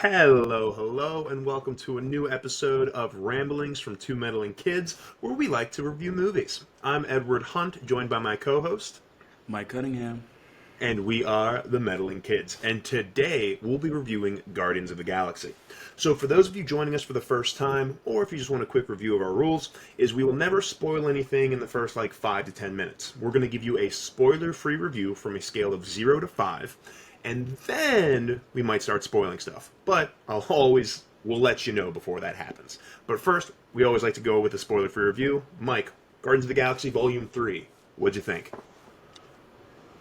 Hello, and welcome to a new episode of Ramblings from Two Meddling Kids, where we like to review movies. I'm Edward Hunt, joined by my co-host, Mike Cunningham. and we are the Meddling Kids. And today we'll be reviewing Guardians of the Galaxy. So for those of you joining us for the first time, or if you just want a quick review of our rules, is we will never spoil anything in the first 5 to 10 minutes. We're going to give you a spoiler-free review from a scale of 0 to 5, and then we might start spoiling stuff. But we'll let you know before that happens. But first, we always like to go with a spoiler-free review. Mike, Guardians of the Galaxy Vol.3, what'd you think?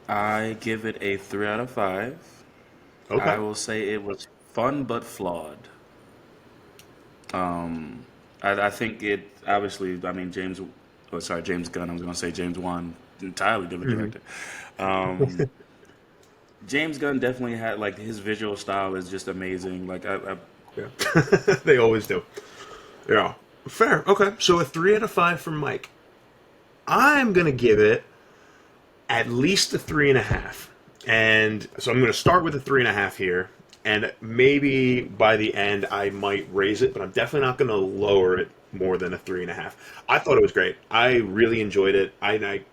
I give it a 3 out of 5. I Okay. will say it was fun but flawed. I think it obviously. I mean, James Gunn. I was going to say James Wan, entirely different Hmm. director. Um, James Gunn definitely had his visual style is just amazing. Yeah. They always do. Yeah. Fair. Okay. So a 3 out of 5 from Mike. I'm going to give it at least a 3.5. And so I'm going to start with a 3.5 here. And maybe by the end I might raise it, but I'm definitely not going to lower it more than a 3.5. I thought it was great. I really enjoyed it. I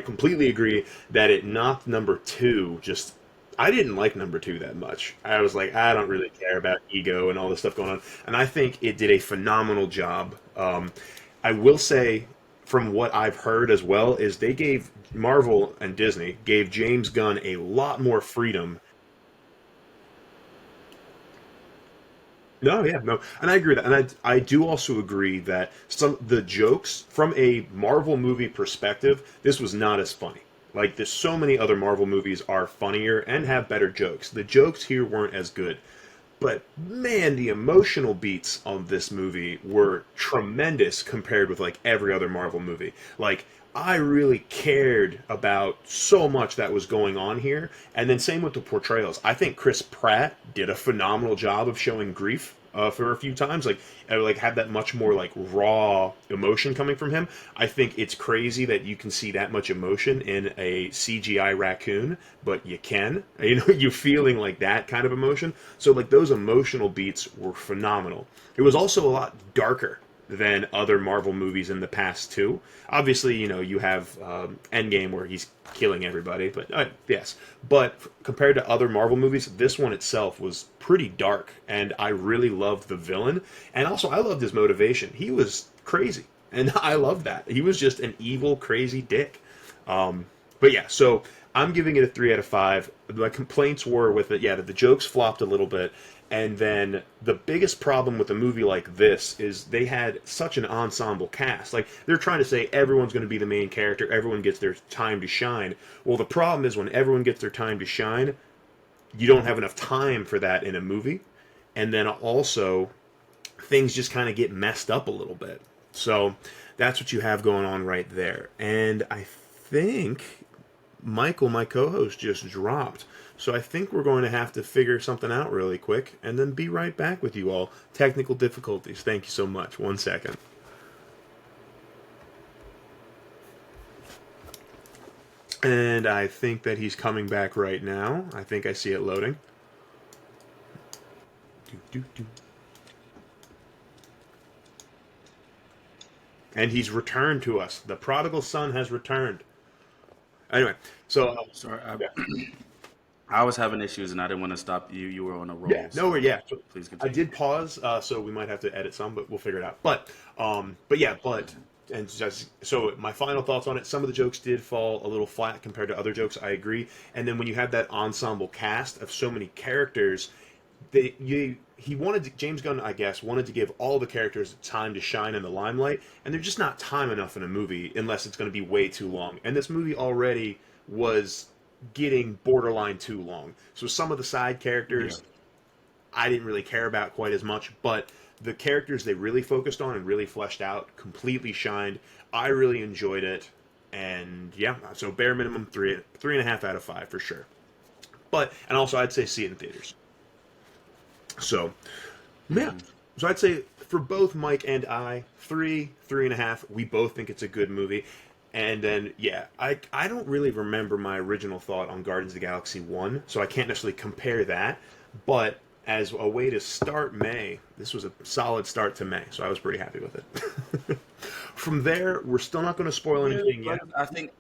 completely agree that it knocked number two. Just I didn't like number two that much. I was like, I don't really care about ego and all this stuff going on. And I think it did a phenomenal job. I will say, from what I've heard as well, is they gave Marvel and Disney gave James Gunn a lot more freedom. No, yeah, no, and I agree with that, and I do also agree that some the jokes from a Marvel movie perspective, this was not as funny. Like, there's so many other Marvel movies are funnier and have better jokes. The jokes here weren't as good, but man, the emotional beats on this movie were tremendous compared with every other Marvel movie. Like, I really cared about so much that was going on here, and then same with the portrayals. I think Chris Pratt did a phenomenal job of showing grief for a few times. Had that much more raw emotion coming from him. I think it's crazy that you can see that much emotion in a CGI raccoon, but you can. You feeling that kind of emotion. So those emotional beats were phenomenal. It was also a lot darker than other Marvel movies in the past too. Obviously, you have Endgame where he's killing everybody, but yes. But compared to other Marvel movies, this one itself was pretty dark, and I really loved the villain, and also I loved his motivation. He was crazy, and I loved that. He was just an evil, crazy dick. But yeah, so I'm giving it a 3 out of 5. My complaints were with it, yeah, that the jokes flopped a little bit, and then the biggest problem with a movie like this is they had such an ensemble cast. Like, they're trying to say everyone's going to be the main character, everyone gets their time to shine. Well, the problem is when everyone gets their time to shine, you don't have enough time for that in a movie, and then also things just kind of get messed up a little bit. So that's what you have going on right there. And I think Michael, my co host, just dropped. So I think we're going to have to figure something out really quick and then be right back with you all. Technical difficulties. Thank you so much. 1 second. And I think that he's coming back right now. I think I see it loading. Do, do, do. And he's returned to us. The prodigal son has returned. Anyway, so Sorry, yeah, I was having issues and I didn't want to stop you. You were on a yeah, roll, no, so yeah. So please I continue. did pause, so we might have to edit some, but we'll figure it out. But yeah, and just so my final thoughts on it. Some of the jokes did fall a little flat compared to other jokes. I agree. And then when you have that ensemble cast of so many characters, he wanted to, James Gunn, I guess, wanted to give all the characters time to shine in the limelight, and there's just not time enough in a movie unless it's going to be way too long. And this movie already was getting borderline too long. So some of the side Yeah. characters I didn't really care about quite as much, but the characters they really focused on and really fleshed out completely shined. I really enjoyed it, and yeah, so bare minimum 3.5 out of 5 for sure. But and also I'd say see it in theaters. So yeah, Hmm. so I'd say for both Mike and I, 3.5. We both think it's a good movie. And then, yeah, I don't really remember my original thought on Guardians of the Galaxy 1, so I can't necessarily compare that. But as a way to start May, this was a solid start to May, so I was pretty happy with it. From there, we're still not going to spoil Yeah, anything but yet. I think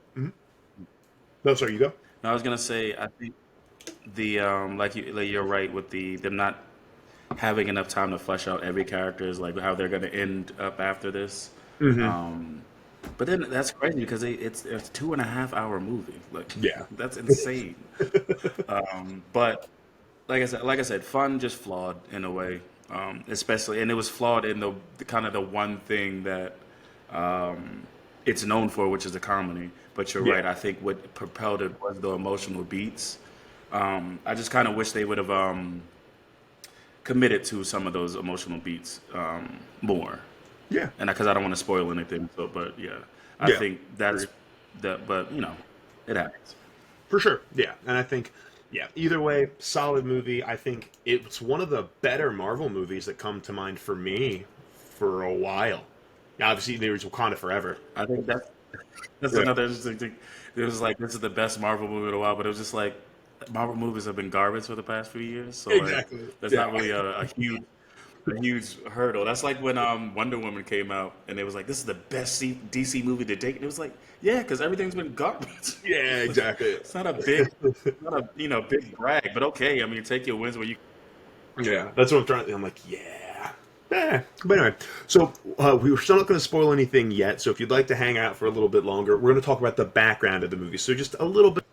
No, sorry, you go. I was gonna say I think the like you're right with the them not having enough time to flesh out every character is like how they're gonna end up after this. Hmm. Um, but then that's crazy because it's a 2.5 hour movie. Like Yeah. that's insane. But like I said, fun just flawed in a way, especially, and it was flawed in the kind of the one thing that it's known for, which is the comedy. But you're Yeah. right. I think what propelled it was the emotional beats. I just kind of wish they would have committed to some of those emotional beats more, Yeah. and because I don't want to spoil anything. So, but yeah, I Yeah. think that's Agreed. that. But it happens. For sure. Yeah. And I think, yeah, either way, solid movie. I think it's one of the better Marvel movies that come to mind for me for a while. Obviously, there was Wakanda Forever. I think that's Yeah. another interesting thing. It was like this is the best Marvel movie in a while, but it was just like Marvel movies have been garbage for the past few years, so like Exactly. that's Yeah. not really a huge hurdle. That's like when Wonder Woman came out and it was like this is the best DC movie to date, and it was like yeah, because everything's been garbage. Yeah, exactly. It's not a big brag, but okay. I mean, take your wins where you. Yeah, that's what I'm trying to. I'm like, yeah. But anyway, so we were still not going to spoil anything yet. So if you'd like to hang out for a little bit longer, we're going to talk about the background of the movie. So just a little bit.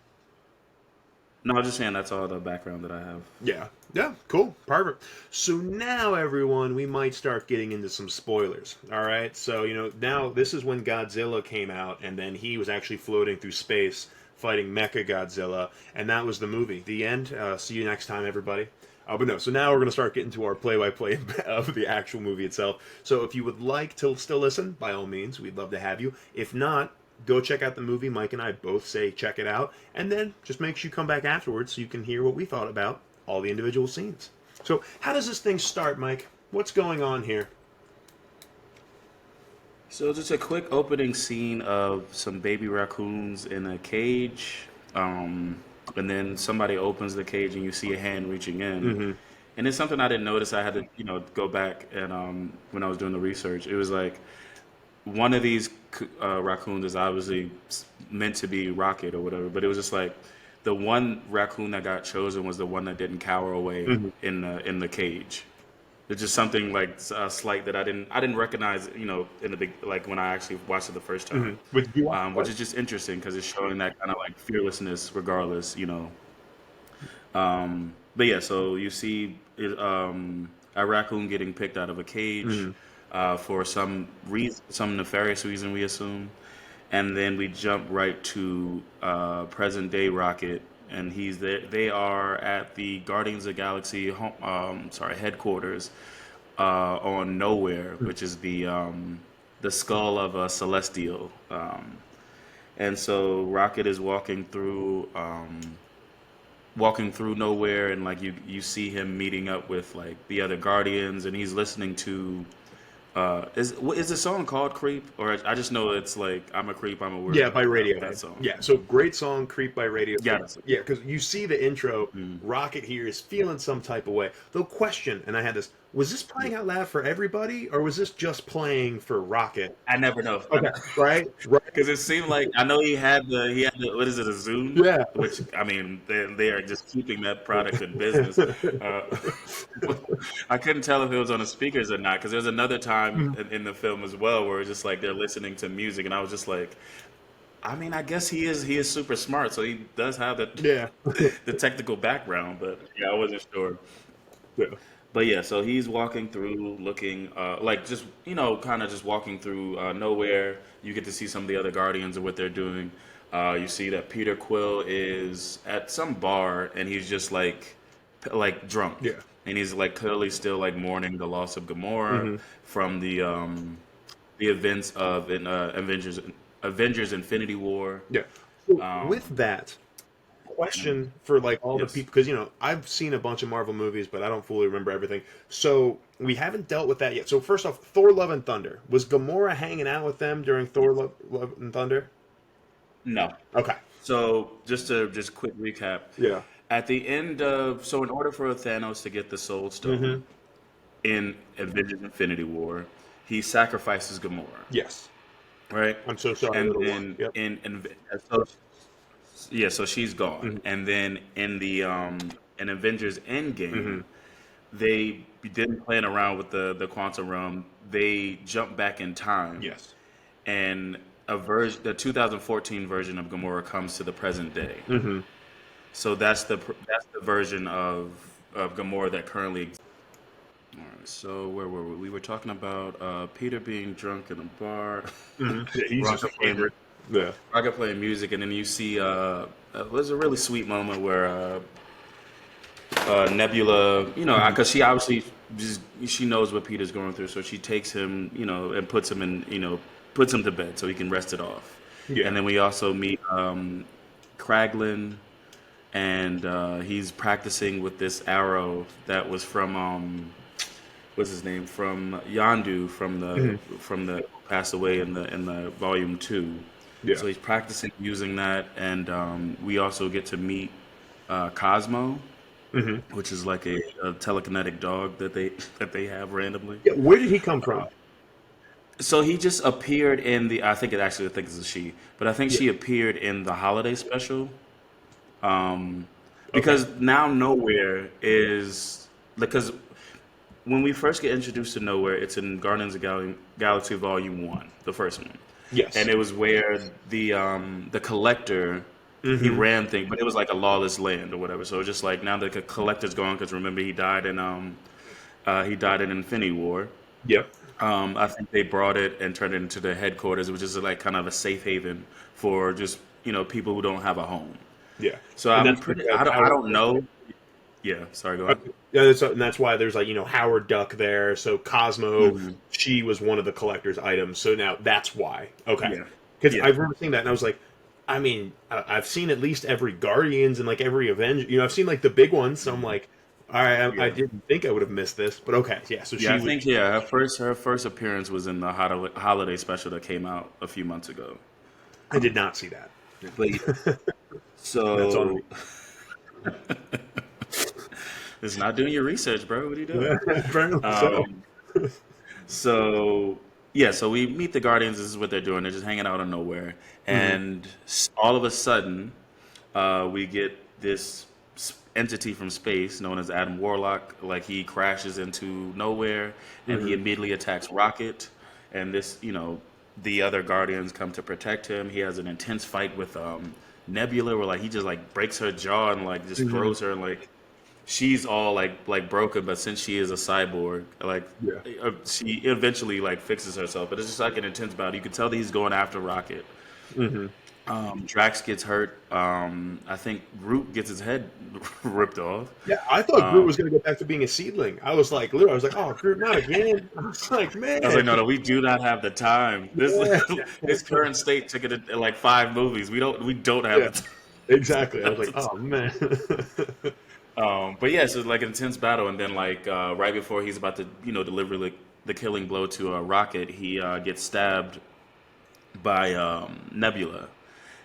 No, I'm just saying that's all the background that I have. Yeah. Yeah. Cool. Perfect. So now, everyone, we might start getting into some spoilers. All right. So now this is when Godzilla came out, and then he was actually floating through space fighting Mecha Godzilla, and that was the movie. The end. See you next time, everybody. But no, so now we're going to start getting to our play-by-play of the actual movie itself. So if you would like to still listen, by all means, we'd love to have you. If not, go check out the movie. Mike and I both say check it out. And then just make sure you come back afterwards so you can hear what we thought about all the individual scenes. So how does this thing start, Mike? What's going on here? So just a quick opening scene of some baby raccoons in a cage, and then somebody opens the cage and you see a hand reaching in, Mm-hmm. and it's something I didn't notice. I had to go back and when I was doing the research, it was like one of these raccoons is obviously meant to be Rocket or whatever, but it was just like the one raccoon that got chosen was the one that didn't cower away Mm-hmm. in the cage. It's just something like slight that I didn't recognize, in the big like when I actually watched it the first Mm-hmm. time, Would you watch which what? is just interesting because it's showing that kind of like fearlessness regardless. But yeah, so you see a raccoon getting picked out of a cage Mm-hmm. for some reason, some nefarious reason, we assume, and then we jump right to present day Rocket, and he's there. They are at the Guardians of the Galaxy headquarters on Nowhere, which is the skull of a Celestial. And so Rocket is walking through Nowhere, and like you see him meeting up with like the other Guardians, and he's listening to is the song called Creep, or I just know it's like I'm a creep, I'm a Yeah, by weirdo, that Radiohead. song. Yeah, so great song, "Creep" by Yeah, Radiohead. that's it. Yeah, because you see the intro, Mm. Rocket here is feeling some type of way. Though, question, and I had this: was this playing out loud for everybody, or was this just playing for Rocket? I never know. Okay, right, right. Because it seemed like I know he had the what is it, a Zoom, Yeah. which I mean they are just keeping that product in business. I couldn't tell if it was on the speakers or not because there's another time in the film as well where it's just like they're listening to music, and I was just like, I mean, I guess he is super smart, so he does have the Yeah. the technical background, but yeah, I wasn't sure. Yeah. But yeah, so he's walking through, looking like just kind of just walking through Nowhere. You get to see some of the other Guardians and what they're doing. You see that Peter Quill is at some bar and he's just like drunk, Yeah. and he's like clearly still like mourning the loss of Gamora Hmm. from the events of Avengers Infinity War. Yeah. So with Um, that, question for like all the yes. people, because I've seen a bunch of Marvel movies, but I don't fully remember everything. So we haven't dealt with that yet. So first off, Thor: Love and Thunder, was Gamora hanging out with them during Thor: Love and Thunder? No. Okay. So just quick recap. Yeah. At the end of, so in order for Thanos to get the Soul Mm-hmm. Stone in Avengers Infinity War, he sacrifices Gamora, Yes. right? I'm so sorry, And little one. then Yep. so yeah, so she's gone. Mm-hmm. And then in Avengers Mm-hmm. Endgame, they didn't plan around with the quantum realm. They jumped back in time, Yes. and the 2014 version of Gamora comes to the present day. Mm-hmm. So that's the version of Gamora that currently exists. All right, so where were we? We were talking about Peter being drunk in a bar, Mm-hmm. Yeah, he's just Rocket playing flavor. Yeah. Rocket playing music, and then you see there's a really sweet moment where Nebula, Mm-hmm. because she obviously she knows what Peter's going through, so she takes him, and puts him to bed so he can rest it off. Yeah. And then we also meet Kraglin, and he's practicing with this arrow that was from what's his name, from Yandu, Mm-hmm. from the passed away in the Vol.2. Yeah. So he's practicing using that, and we also get to meet Cosmo, Mm-hmm. which is like a telekinetic dog that they that they have randomly. Yeah. Where did he come from? So he just appeared in the. I think it's a she, but I think Yeah. she appeared in the holiday special. Okay. Because now Nowhere is because when we first get introduced to Nowhere, it's in Guardians of Galaxy Volume One, the first one, and Yes. it was where the collector he Mm-hmm. ran thing, but it was like a lawless land or whatever. So it's just like now the collector's gone because remember he died in Infinity War. Yep. I think they brought it and turned it into the headquarters, which is like kind of a safe haven for just people who don't have a home. Yeah. So And I'm that's like pretty. I Howard. don't know. Yeah, sorry, go ahead. Okay. Yeah, and that's why there's like Howard Duck there. So Cosmo, Hmm. she was one of the collector's items. So now that's why. Okay, Yeah, because I yeah, remember seeing that and I was like, I mean, I've seen at least every Guardians and like every Avenger. I've seen like the big ones. So I'm like, all right, I yeah, didn't think I would have missed this, but okay, yeah. So yeah. she I was. think her first appearance was in the holiday special that came out a few months ago. I did not see that. But yeah, That's on me. so it's not doing your research, bro. What are you doing? Apparently so. Um, so yeah, so we meet the Guardians. This is what they're doing. They're just hanging out of nowhere, Hmm. and all of a sudden, we get this entity from space known as Adam Warlock. Like he crashes into nowhere, and he Hmm. immediately attacks Rocket. And the other Guardians come to protect him. He has an intense fight with Nebula, where like he just like breaks her jaw and like just Hmm. throws her, and like she's all like broken, but since she is a cyborg, like Yeah. she eventually like fixes herself. But it's just like an intense battle. You can tell that he's going after Rocket. Hmm. Drax gets hurt. I think Groot gets his head ripped off. Yeah, I thought Groot Um, was going to go back to being a seedling. I was like, literally, I was like, oh, Groot, not again. I was like, I was like, man, no, no, we do not have the time. This yeah, his current state took it in like 5 movies. We don't have yeah, the time. exactly. I was Have like, the oh time. man. But yeah, so like an intense battle, and then like right before he's about to deliver the killing blow to Rocket, he gets stabbed by Nebula,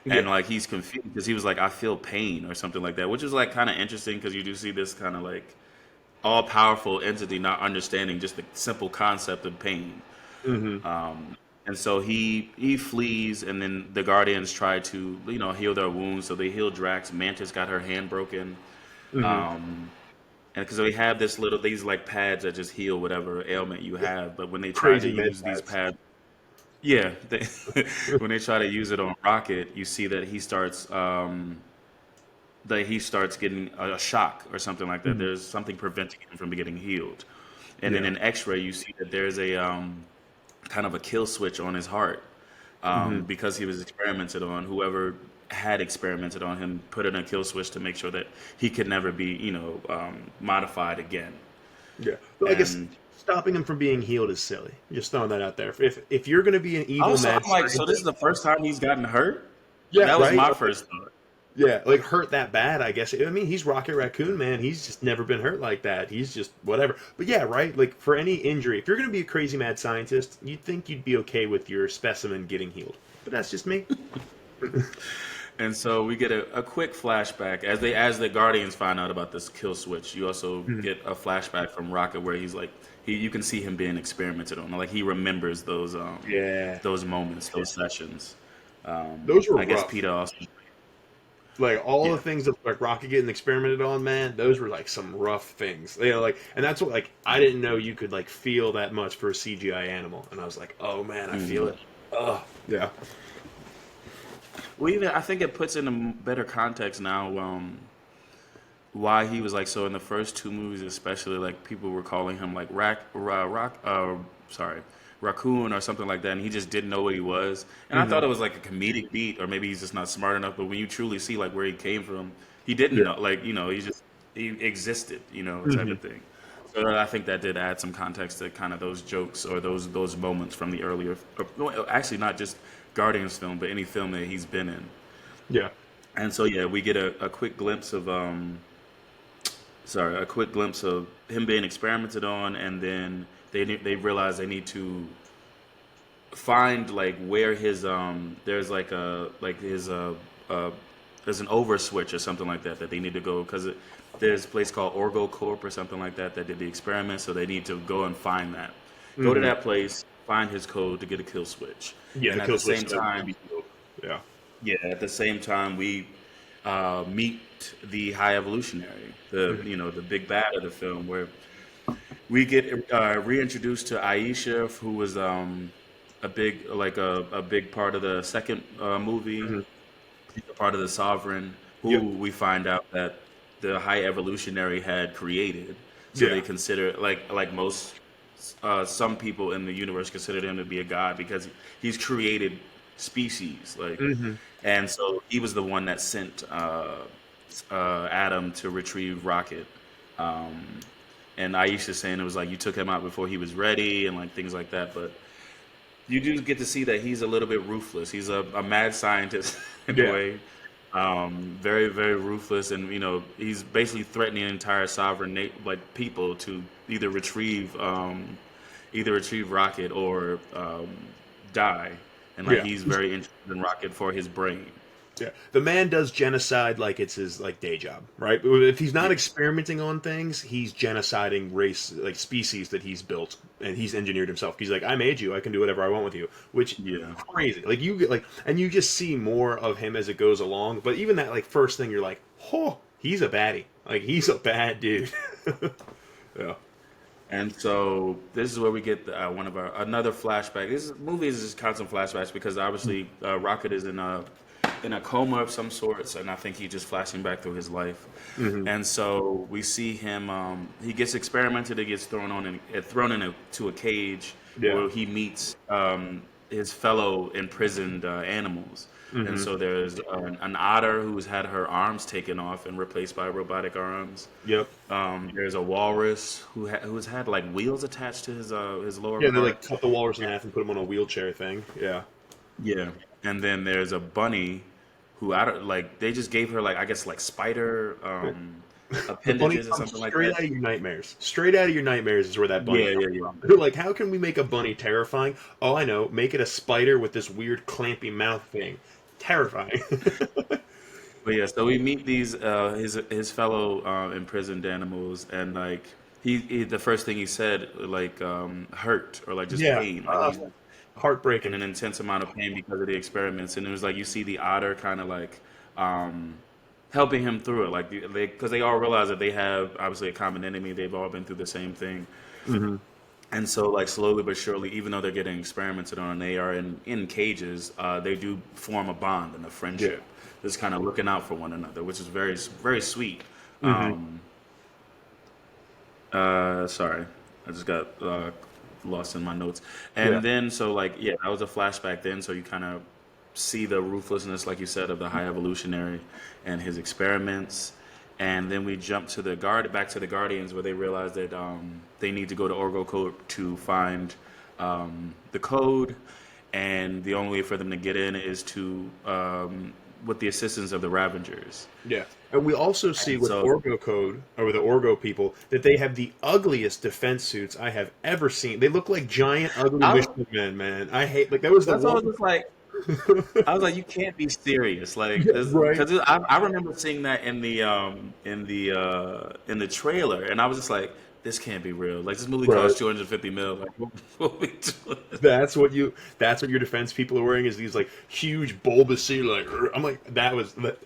and Yeah. like he's confused because he was like, I feel pain or something like that, which is like kind of interesting because you do see this kind of like all powerful entity not understanding just the simple concept of pain. Hmm. And so he flees, and then the Guardians try to heal their wounds. So they heal Drax. Mantis got her hand broken, Hmm. and because they have these like pads that just heal whatever ailment you Yeah. have. But when they try to Crazy med use these pads. pads, yeah, when they try to use it on Rocket, you see that he starts getting a shock or something like that. Hmm. There's something preventing him from getting healed. And then Yeah. in X-ray, you see that there's a kind of a kill switch on his heart Hmm. because he was experimented on. Whoever had experimented on him put in a kill switch to make sure that he could never be, modified again. Yeah. But I guess And stopping him from being healed is silly. Just throwing that out there. If you're going to be an evil also, mad I'm like, so this is scientist, the first time he's gotten hurt? yeah, That was right. my first thought. Yeah, like hurt that bad, I guess. I mean, he's Rocket Raccoon, man. He's just never been hurt like that. He's just whatever. But yeah, right? Like for any injury, if you're going to be a crazy mad scientist, you'd think you'd be okay with your specimen getting healed. But that's just me. And so we get a quick flashback as the Guardians find out about this kill switch. You also Mhm. get a flashback from Rocket where he's like you can see him being experimented on. Like he remembers Yeah, those moments, those sessions. those were I guess rough. Peter also Like all the yeah. things that like Rocket getting experimented on, man, those were like some rough things. You know, like, and that's what like I didn't know you could like feel that much for a CGI animal, and I was like, oh man, I feel Mhm. it. Oh yeah. Well, even I think it puts in a better context now. Why he was like so in the first two movies, especially like people were calling him like sorry, Raccoon or something like that, and he just didn't know what he was. And I Hmm. thought it was like a comedic beat, or maybe he's just not smart enough. But when you truly see like where he came from, he didn't Yeah. know. Like he existed, type Hmm. of thing. So I think that did add some context to kind of those jokes or those moments from the earlier, well, actually not just Guardians film, but any film that he's been in. Yeah. And so yeah, we get a quick glimpse of a quick glimpse of him being experimented on, and then they realize they need to find like where his there's like a like his uh there's an over switch or something like that they need to go because there's a place called Orgo Corp or something like that did the experiment, so they need to go and find that. Go to Hmm. that place, find his code to get a kill switch, Yeah, and the at kill the switch same so that can time, be healed. Yeah. yeah, at the same time we meet the High Evolutionary, Hmm. the big bad of the film, where we get reintroduced to Aisha, who was a big part of the second movie, Hmm. a part of the Sovereign, Yep. who we find out that the High Evolutionary had created. So they Yeah. consider like most some people in the universe considered him to be a god because he's created species Hmm. and so he was the one that sent Adam to retrieve Rocket. Um, and Aisha saying it was like you took him out before he was ready and like things like that. But you do get to see that he's a little bit ruthless. He's a mad scientist in a Yeah. way, very very ruthless, and he's basically threatening the entire sovereign like people to either retrieve Rocket or die. And like Yeah. he's very interested in Rocket for his brain. Yeah, the man does genocide like it's his like day job, right? But if he's not Yeah. experimenting on things, he's genociding race like species that he's built and he's engineered himself. He's like, I made you, I can do whatever I want with you, which Yeah. crazy. Like you get like, and you just see more of him as it goes along. But even that like first thing, you're like, oh, he's a baddie. Like he's a bad dude. Yeah. And so this is where we get one of our another flashback. This movie is just constant flashbacks because obviously Rocket is in a coma of some sorts, and I think he's just flashing back through his life. Hmm. And so we see him. He gets experimented. He gets thrown into a cage Yeah. where he meets his fellow imprisoned animals. And Hmm. so there's an otter who's had her arms taken off and replaced by robotic arms. Yep. There's a walrus who's had like wheels attached to his lower Yeah, they like part. cut the walrus in half and put him on a wheelchair thing. Yeah. Yeah, and then there's a bunny who I don't like. They just gave her like I guess like spider The bunny appendages or comes something like straight that. out of your nightmares. Straight out of your nightmares is where that bunny Yeah, comes yeah, yeah. from. They're like, how can we make a bunny terrifying? Oh, I know. Make it a spider with this weird clampy mouth thing. Terrifying. But yeah, so we meet these his fellow imprisoned animals, and like the first thing he said like hurt or like just Yeah. pain, like he's in Heartbreaking. an intense amount of pain because of the experiments, and it was like you see the otter kind of like um, helping him through it, like because they all realize that they have obviously a common enemy. They've all been through the same thing, Hmm. and so like slowly but surely, even though they're getting experimented on, and they are in cages. They do form a bond and a Yeah. friendship, just kind of looking out for one another, which is very very sweet. Hmm. Um, Sorry, I just got lost in my notes. Yeah. And then, so like, yeah, that was a flashback then. So you kind of see the ruthlessness, like you said, of the High Evolutionary and his experiments. And then we jump to back to the Guardians, where they realize that they need to go to Orgo Code to find the code, and the only way for them to get in is to with the assistance of the Ravengers. Yeah. And we also see And with so Orgo Code, or with the Orgo people, that they have the ugliest defense suits I have ever seen. They look like giant, ugly I, Michelin men, man. I hate, like, that was the that's what I one. was just like. I was like, you can't be serious, like Yeah, this, right. because I remember seeing that in the trailer, and I was just like, this can't be real. Like this movie Right. cost 250 mil. Like what we doing? That's what your defense people are wearing is these like huge bulbous sea like I'm like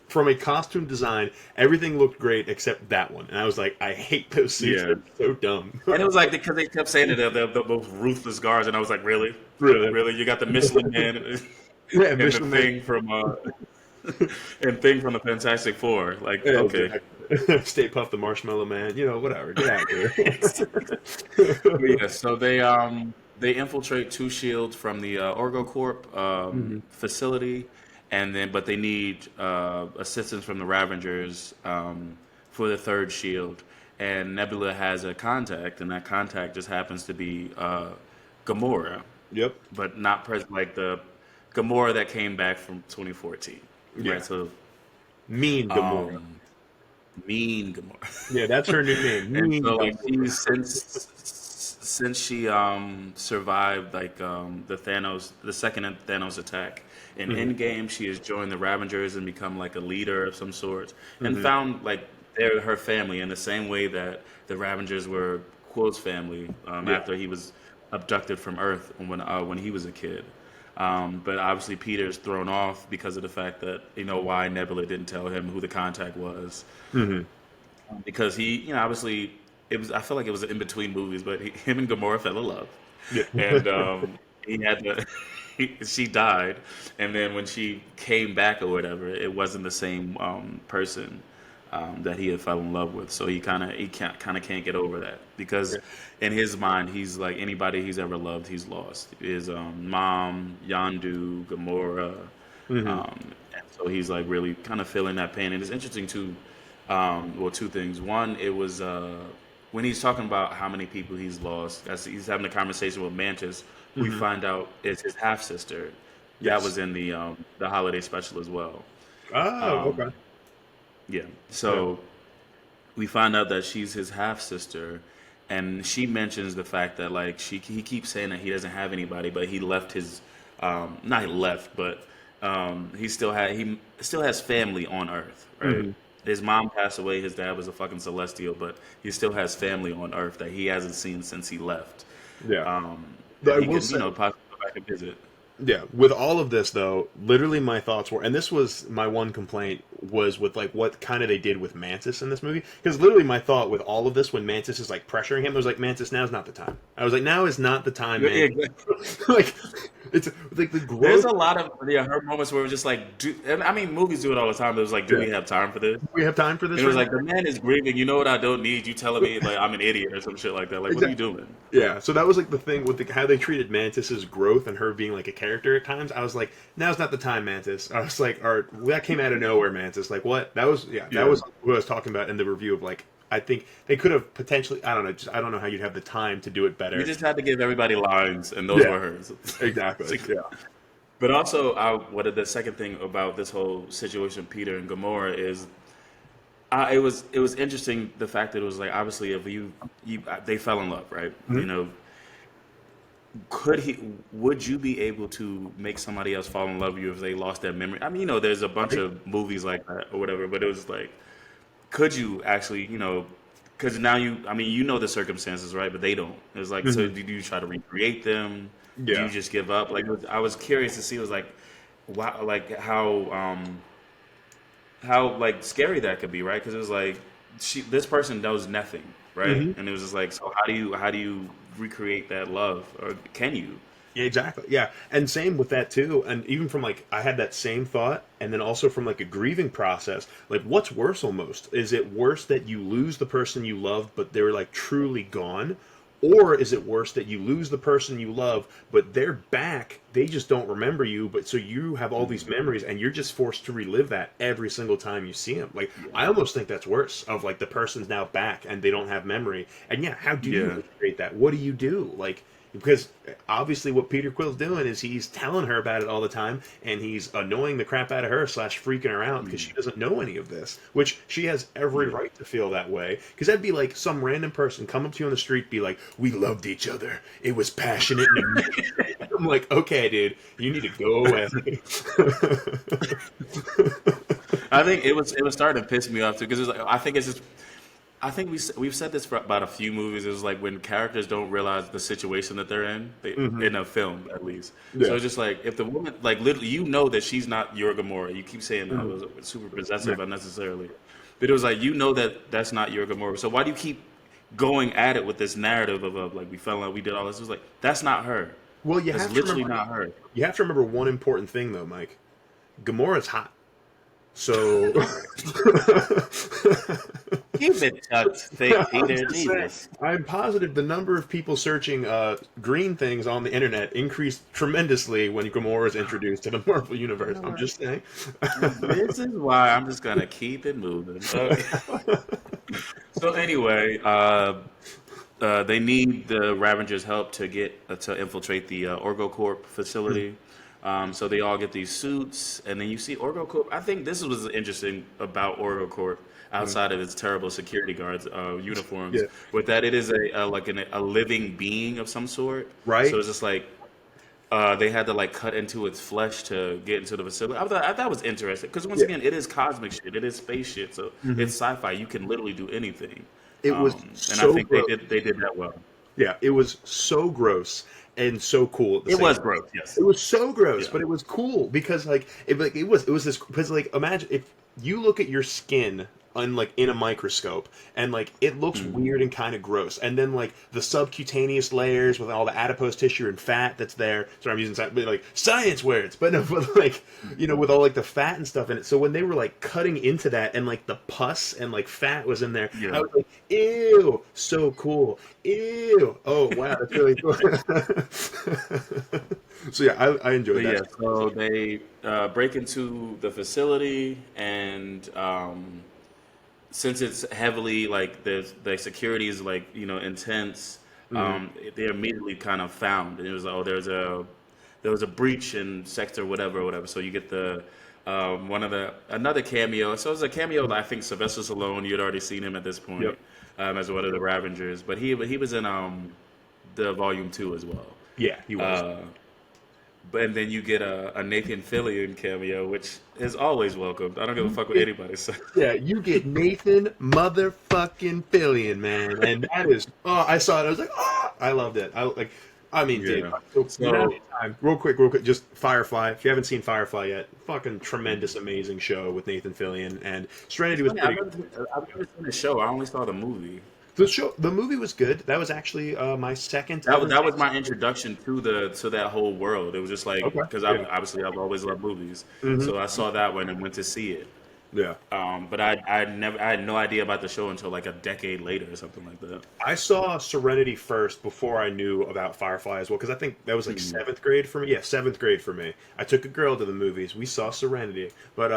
from a costume design everything looked great except that one and I was like I hate those suits Yeah, they're so dumb. and it was like because they kept saying that they're the most ruthless guards, and I was like, really, Really. really, you got the Michelin Man Yeah, and the Michelin Man. thing from and thing from the Fantastic Four. Like, Yeah, okay. exactly. Stay Puft the Marshmallow Man, whatever. Get out of here. But yeah, so they infiltrate two shields from the OrgoCorp Mhm. facility, and then but they need assistance from the Ravengers for the third shield. And Nebula has a contact, and that contact just happens to be Gamora, Yep. but not present like the Gamora that came back from 2014, Yeah. right? So Mean Gamora. um, mean Gamora. Yeah, that's her new name. And Mean so like she Gamora. since she survived like the second Thanos attack in Hmm. Endgame, she has joined the Ravengers and become like a leader of some sort and Hmm. found like they're her family in the same way that the Ravengers were Quill's family Yeah. after he was abducted from Earth when he was a kid. But obviously Peter's thrown off because of the fact that why Nebula didn't tell him who the contact was Hmm. because he, obviously it was. I feel like it was in between movies, but him and Gamora fell in love, Yeah. and he had to. She died, and then when she came back or whatever, it wasn't the same person that he had fell in love with. So he kind of can't get over that because Yeah. in his mind, he's like anybody he's ever loved, he's lost. His mom, Yandu, Gamora, Hmm. and so he's like really kind of feeling that pain. And it's interesting too. Well, two things. One, it was when he's talking about how many people he's lost. As he's having a conversation with Mantis, who we Hmm. find out is his half sister. That Yes. was in the holiday special as well. Oh, Um, okay. yeah. Yeah. So we find out that she's his half sister, and she mentions the fact that like he keeps saying that he doesn't have anybody, but he left his not he left, but he still has family on Earth, right? Hmm. His mom passed away. His dad was a fucking celestial, but he still has family on Earth that he hasn't seen since he left. Yeah. Um, Though that I he will could say, possibly go back and visit. yeah, with all of this though, literally my thoughts were, and this was my one complaint was with like what kind of they did with Mantis in this movie, because literally my thought with all of this when Mantis is like pressuring him, I was like, Mantis, now's not the time. I was like, now is not the time, Yeah, man. exactly. Like, it's like the There's growth. a lot of her moments where we're just like, and I mean, movies do it all the time. It was like, do Yeah, we have time for this? we have time for And this it was right like now. the man is grieving. You know what I don't need? You telling me like I'm an idiot or some shit like that. Like, what are you Exactly. doing? Yeah, so that was like the thing with how they treated Mantis's growth and her being like a character at times. I was like, now's not the time, Mantis. I was like, or that came out of nowhere, Mantis. Like what? That was that Yeah, was what I was talking about in the review of like I think they could have potentially I don't know, just I don't know how you'd have the time to do it you better. just had to give everybody lines, and those Yeah, were hers. exactly. Yeah. But also, what the second thing about this whole situation, Peter and Gamora, is it was interesting the fact that it was like obviously if you they fell in love, right? Mhm. Could he would you be able to make somebody else fall in love with you if they lost their memory? I mean, there's a bunch Right? of movies like that or whatever, but it was like, could you actually, because now I mean, the circumstances, right? But they don't. It was like, so Mhm. did you try to recreate them? Do you Yeah. just give up? Like, I was curious to see, it was like, wow, like how like scary that could be, right? Because it was like, this person knows nothing, right? Mhm. And it was just like, so how do you recreate that love, or can you? Yeah, exactly. Yeah. And same with that too. And even from like I had that same thought and then also from like a grieving process, like what's worse almost? Is it worse that you lose the person you love but they're like truly gone? Or is it worse that you lose the person you love but they're back, they just don't remember you, but so you have all these Mhm. memories and you're just forced to relive that every single time you see them. Like Yeah, I almost think that's worse of like the person's now back and they don't have memory. And yeah, how do you yeah. recreate that? What do you do? Like because obviously what Peter Quill's doing is he's telling her about it all the time, and he's annoying the crap out of her / freaking her out because she doesn't know any of this, which she has every Yeah. right to feel that way. Because that'd be like some random person come up to you on the street, be like, "We loved each other. It was passionate." And I'm like, "Okay, dude, you need to go away." I think it was starting to piss me off too because like I think it's just I think we've said this for about a few movies. It's like when characters don't realize the situation that they're in, Hmm. in a film at least. So Yeah. it's just like if the woman, like literally, you know that she's not your Gamora. You keep saying that Hmm. it was super Yeah. possessive unnecessarily, but it was like you know that that's not your Gamora. So why do you keep going at it with this narrative of like we fell in love, we did all this? It was like that's not her. Well, That's literally not her. you have to remember one important thing though, Mike. Gamora's hot. So Keep it tucked, fake I'm Peter, just saying, Jesus. I'm positive the number of people searching green things on the internet increased tremendously when Gamora is introduced to the Marvel Universe. I'm just saying. This is why I'm just gonna keep it moving. Okay. So anyway, they need the Ravengers' help to get to infiltrate the OrgoCorp facility. So they all get these suits, and then you see OrgoCorp. I think this was interesting about OrgoCorp outside of its terrible security guards uniforms, Yeah. with that it is a living being of some sort. So Right? it's just like they had to like cut into its flesh to get into the facility. I thought it was interesting because once Yeah. again, it is cosmic shit, it is space shit, so Hmm. it's sci-fi. You can literally do anything, It was and I so think gross. they did that well. Yeah, it was so gross and so cool at the It same was time. gross, yes, It was so gross, yeah. but it was cool because it was this because like imagine if you look at your skin on like in a microscope and like it looks Mhm. weird and kind of gross, and then like the subcutaneous layers with all the adipose tissue and fat that's there. Sorry, I'm using like science words, but no, but like with all like the fat and stuff in it. So when they were like cutting into that and like the pus and like fat was in there, I Yeah. was like, ew, so cool. Ew. Oh wow, that's really cool. So yeah, I enjoyed But that. yeah, so they break into the facility, and since it's heavily like the security is like intense, Hmm. they immediately kind of found, and it was like, oh, there was a breach in sector whatever whatever. So you get the one of the another cameo. So it was a cameo that I think Sylvester Stallone, you had already seen him at this Yep. point, as one of the Ravengers, but he was in the Volume 2 as well. Yeah, he was. Uh, but and then you get a Nathan Fillion cameo, which is always welcomed. I don't give a You fuck what get, anybody says. yeah, you get Nathan motherfucking Fillion, man, and that is. Oh, I saw it. I was like, oh, I loved it. I like. I mean, dude. Yeah. So now So time, real quick, just Firefly. If you haven't seen Firefly yet, fucking tremendous, amazing show with Nathan Fillion, and Serenity it's was funny. pretty. I've never seen the show. I only saw the movie. The movie was good. That was actually my second That was ever. that was my introduction to that whole world. It was just like Okay. because Yeah. obviously I've always loved movies, Hmm. so I saw that one and went to see it. Yeah. But I had no idea about the show until like a decade later or something like that. I saw Serenity first before I knew about Firefly as well, because I think that was like Hmm. seventh grade for me. Yeah, seventh grade for me. I took a girl to the movies. We saw Serenity, but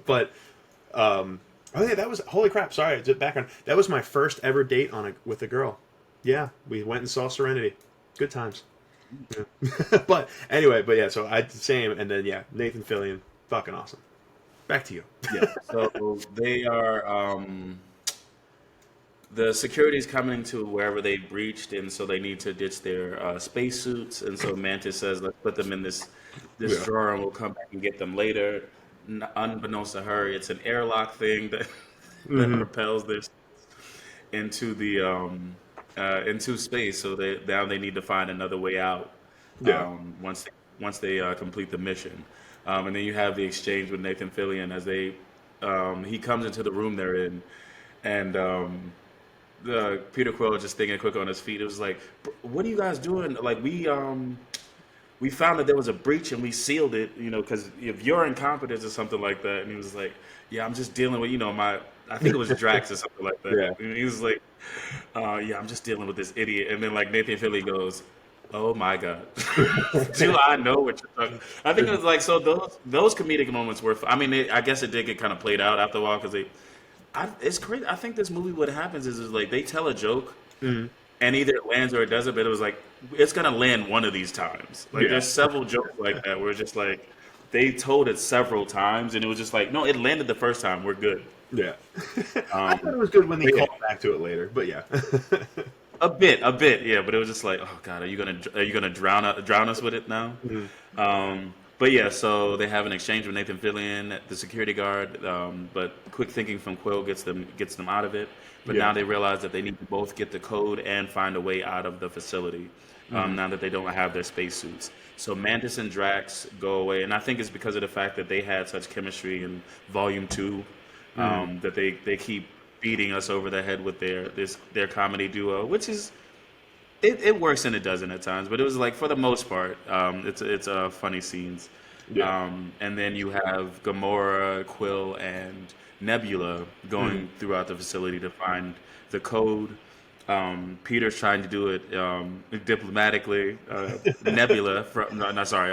but oh yeah, that was holy crap. Sorry, just back on. That was my first ever date with a girl. Yeah, we went and saw Serenity. Good times. Yeah. But anyway, but yeah, so I same, and then yeah, Nathan Fillion, fucking awesome. Back to you. Yeah. So they are the security's coming to wherever they breached, and so they need to ditch their spacesuits. And so Mantis says, "Let's put them in this Yeah. drawer, and we'll come back and get them later." Unbeknownst to her, it's an airlock thing that that Hmm. propels this into the into space. So now they need to find another way out Yeah. once they complete the mission. And then you have the exchange with Nathan Fillion as he comes into the room they're in, and the Peter Quill just thinking quick on his feet. It was like, "What are you guys doing? Like we found that there was a breach and we sealed it, because if you're incompetence or something like that." And he was like, "Yeah, I'm just dealing with my." I think it was Drax or something like that. Yeah. And he was like, "Yeah, I'm just dealing with this idiot." And then like Nathan Fillion goes, "Oh my God, do I know what you're talking?" I think it was like so those comedic moments were. I mean, I guess it did get kind of played out after a while because it's crazy. I think this movie, what happens is like they tell a joke, and either it lands or it doesn't. But it was like it's gonna land one of these times. Like Yeah, there's several jokes like that where it's just like they told it several times, and it was just like, no, it landed the first time. We're good. yeah. I thought Um, it was good when they but yeah, called back to it later, but yeah. a bit, yeah. But it was just like, oh god, are you gonna drown us with it now? Mhm. But yeah, so they have an exchange with Nathan Fillion, the security guard. But quick thinking from Quill gets them out of it. But Yeah. now they realize that they need to both get the code and find a way out of the facility. Hmm. Now that they don't have their spacesuits, so Mantis and Drax go away, and I think it's because of the fact that they had such chemistry in Volume 2, Hmm. that they keep beating us over the head with their comedy duo, which is it works and it doesn't at times, but it was like for the most part, it's funny scenes. Yeah. And then you have Gamora, Quill, and Nebula Hmm. going throughout the facility to find the code. Peter's trying to do it diplomatically. Nebula from no, sorry,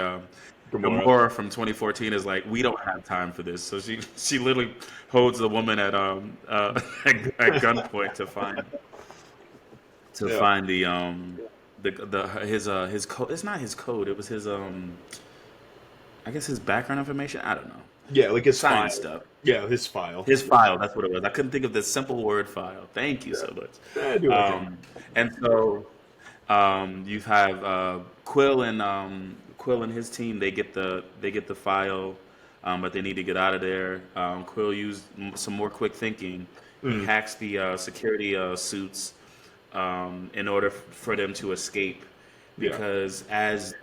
Gamora. Gamora from 2014 is like, we don't have time for this, so she literally holds the woman at at gunpoint to Yeah. find the his code. It's not his code. It was his I guess his background information. I don't know. Yeah, like his Science file. stuff. Yeah, his file. His file. That's what it was. I couldn't think of the simple word file. Thank you so much. I do okay. And so you have Quill and his team. They get the file, but they need to get out of there. Quill used some more quick thinking. He Mm. hacks the security suits in order for them to escape, Yeah. because as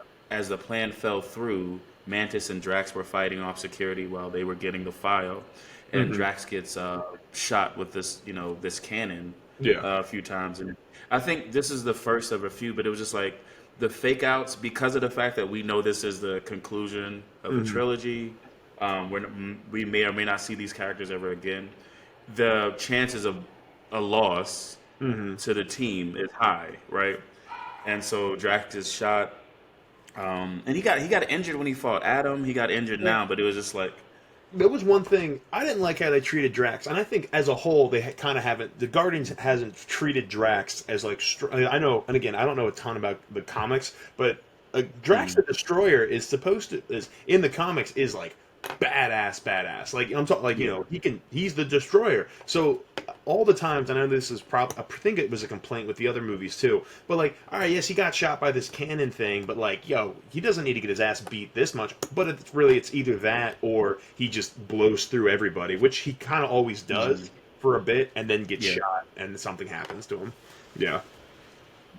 the plan fell through, Mantis and Drax were fighting off security while they were getting the file, and Hmm. Drax gets shot with this cannon Yeah. a few times, and I think this is the first of a few, but it was just like the fake outs because of the fact that we know this is the conclusion of the Hmm. trilogy. We may or may not see these characters ever again. The chances of a loss Hmm. to the team is high, right? And so Drax is shot, and he got injured when he fought Adam. He got injured now, but it was just like, There was one thing I didn't like how they treated Drax, and I think as a whole they kind of haven't. The Guardians hasn't treated Drax as like. I know, and again, I don't know a ton about the comics, but Drax mm, the Destroyer is supposed to is in the comics is like badass. Like I'm talking, like yeah, he's the Destroyer. So all the times, I know this is I think it was a complaint with the other movies too. But like, all right, yes, he got shot by this cannon thing, but like, yo, he doesn't need to get his ass beat this much. But it's either that or he just blows through everybody, which he kind of always mm, does for a bit, and then gets yeah. shot, and something happens to him. Yeah.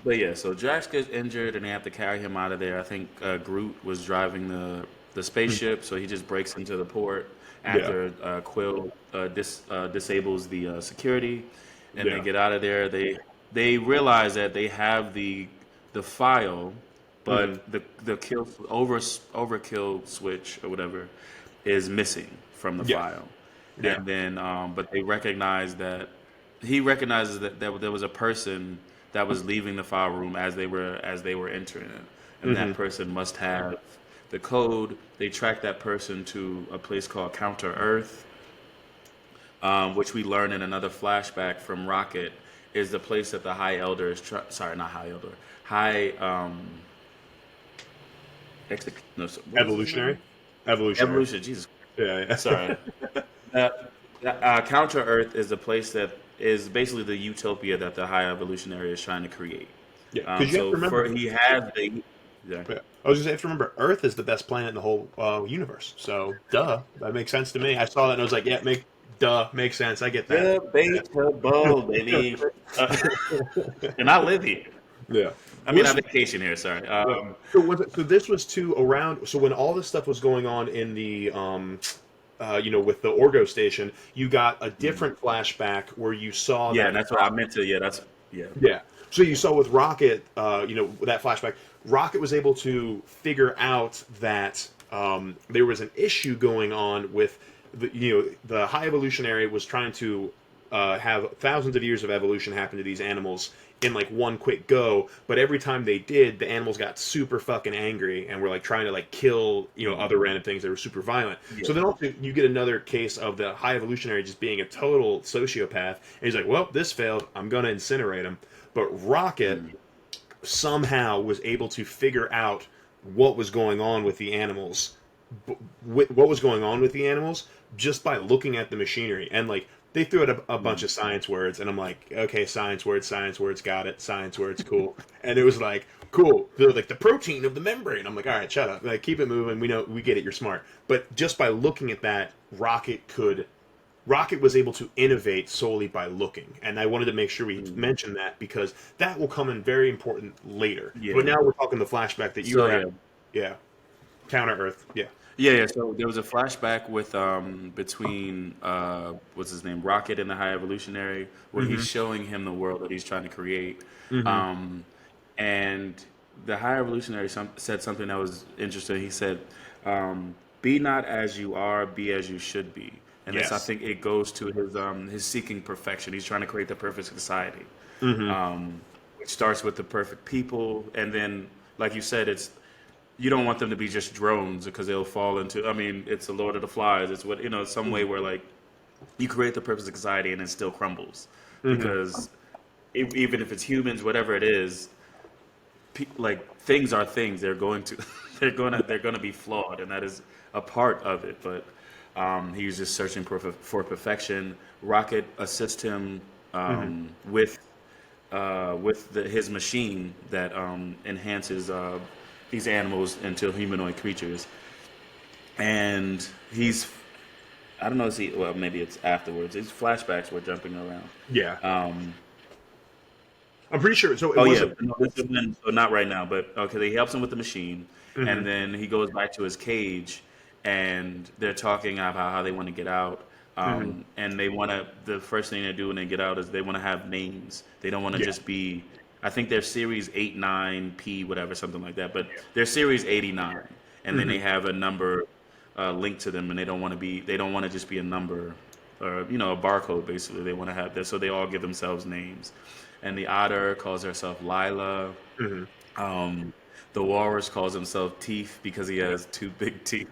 But yeah, so Drax gets injured, and they have to carry him out of there. I think Groot was driving the Mm. spaceship, so he just breaks into the port Yeah. after Quill disables the security, and they Yeah. get out of there. They realize that they have the file, Hmm. but the overkill switch or whatever is missing from the Yeah. file. Yeah. And then but they recognize that he recognizes that there was a person that was leaving the file room as they were entering it, and Hmm. that person must have the code. They track that person to a place called Counter Earth, which we learn in another flashback from Rocket is the place that the High Elder is. Sorry, not High Elder. High no, what was his Evolutionary. name? Evolutionary. Evolution. Jesus. Yeah. Yeah. Sorry. Uh, Counter Earth is the place that is basically the utopia that the High Evolutionary is trying to create. Yeah. Because you have So to for remember. he has the yeah. Yeah. I was just have to remember, Earth is the best planet in the whole universe. So, duh, that makes sense to me. I saw that and I was like, yeah, makes sense. I get that. Debatable, baby. Uh, and I live here. Yeah. I Well, mean, I this, vacation here. Sorry. yeah. So was it? So this was too around. So when all this stuff was going on in the, with the Orgo station, you got a Mhm. different flashback where you saw Yeah, that. and that's what I meant to. Yeah, that's yeah. Yeah. So you saw with Rocket, that flashback, Rocket was able to figure out that there was an issue going on with the High Evolutionary was trying to have thousands of years of evolution happen to these animals in like one quick go, but every time they did, the animals got super fucking angry and were like trying to like kill other random things that were super violent. Yeah. So then also you get another case of the High Evolutionary just being a total sociopath, and he's like, well, this failed, I'm gonna incinerate him. But Rocket somehow was able to figure out what was going on with the animals, what was going on with the animals just by looking at the machinery. And like they threw out a bunch of science words, and I'm like, okay, science words, got it, science words, cool. And it was like, cool. They're like the protein of the membrane. I'm like, all right, shut up, like keep it moving. We know, we get it. You're smart. But just by looking at that, Rocket was able to innovate solely by looking, and I wanted to make sure we mentioned that because that will come in very important later. Yeah. But now we're talking the flashback that you So were yeah, at. Yeah, Counter Earth. Yeah. yeah. So there was a flashback with between what's his name, Rocket and the High Evolutionary, where Mm-hmm. he's showing him the world that he's trying to create. Mm-hmm. Um, and the High Evolutionary said something that was interesting. He said, "Be not as you are, be as you should be." And this, I Yes. think, it goes to his seeking perfection. He's trying to create the perfect society. Mm-hmm. It starts with the perfect people, and then, like you said, it's you don't want them to be just drones because they'll fall into. I mean, it's the Lord of the Flies. It's what some way where like you create the perfect society and it still crumbles Mm-hmm. because even if it's humans, whatever it is, like things are things. They're going to they're gonna be flawed, and that is a part of it. But he was just searching for perfection. Rocket assists him Mm-hmm. with his machine that enhances these animals into humanoid creatures, and he's I don't know. See, well, maybe it's afterwards. These flashbacks were jumping around. Yeah. Um, I'm pretty sure. So it Oh yeah, wasn't. no, this is so not right now, but okay, he helps him with the machine, Mm-hmm. and then he goes back to his cage, and they're talking about how they want to get out, Mm-hmm. and they want to. The first thing they do when they get out is they want to have names. They don't want to Yeah. just be. I think they're series 89P whatever something like that, but they're series 89, and then Mm-hmm. they have a number linked to them, and they don't want to be. They don't want to just be a number, or a barcode basically. They want to have this, so they all give themselves names. And the otter calls herself Lila. Mm-hmm. Um, the walrus calls himself Teeth because he has two big teeth,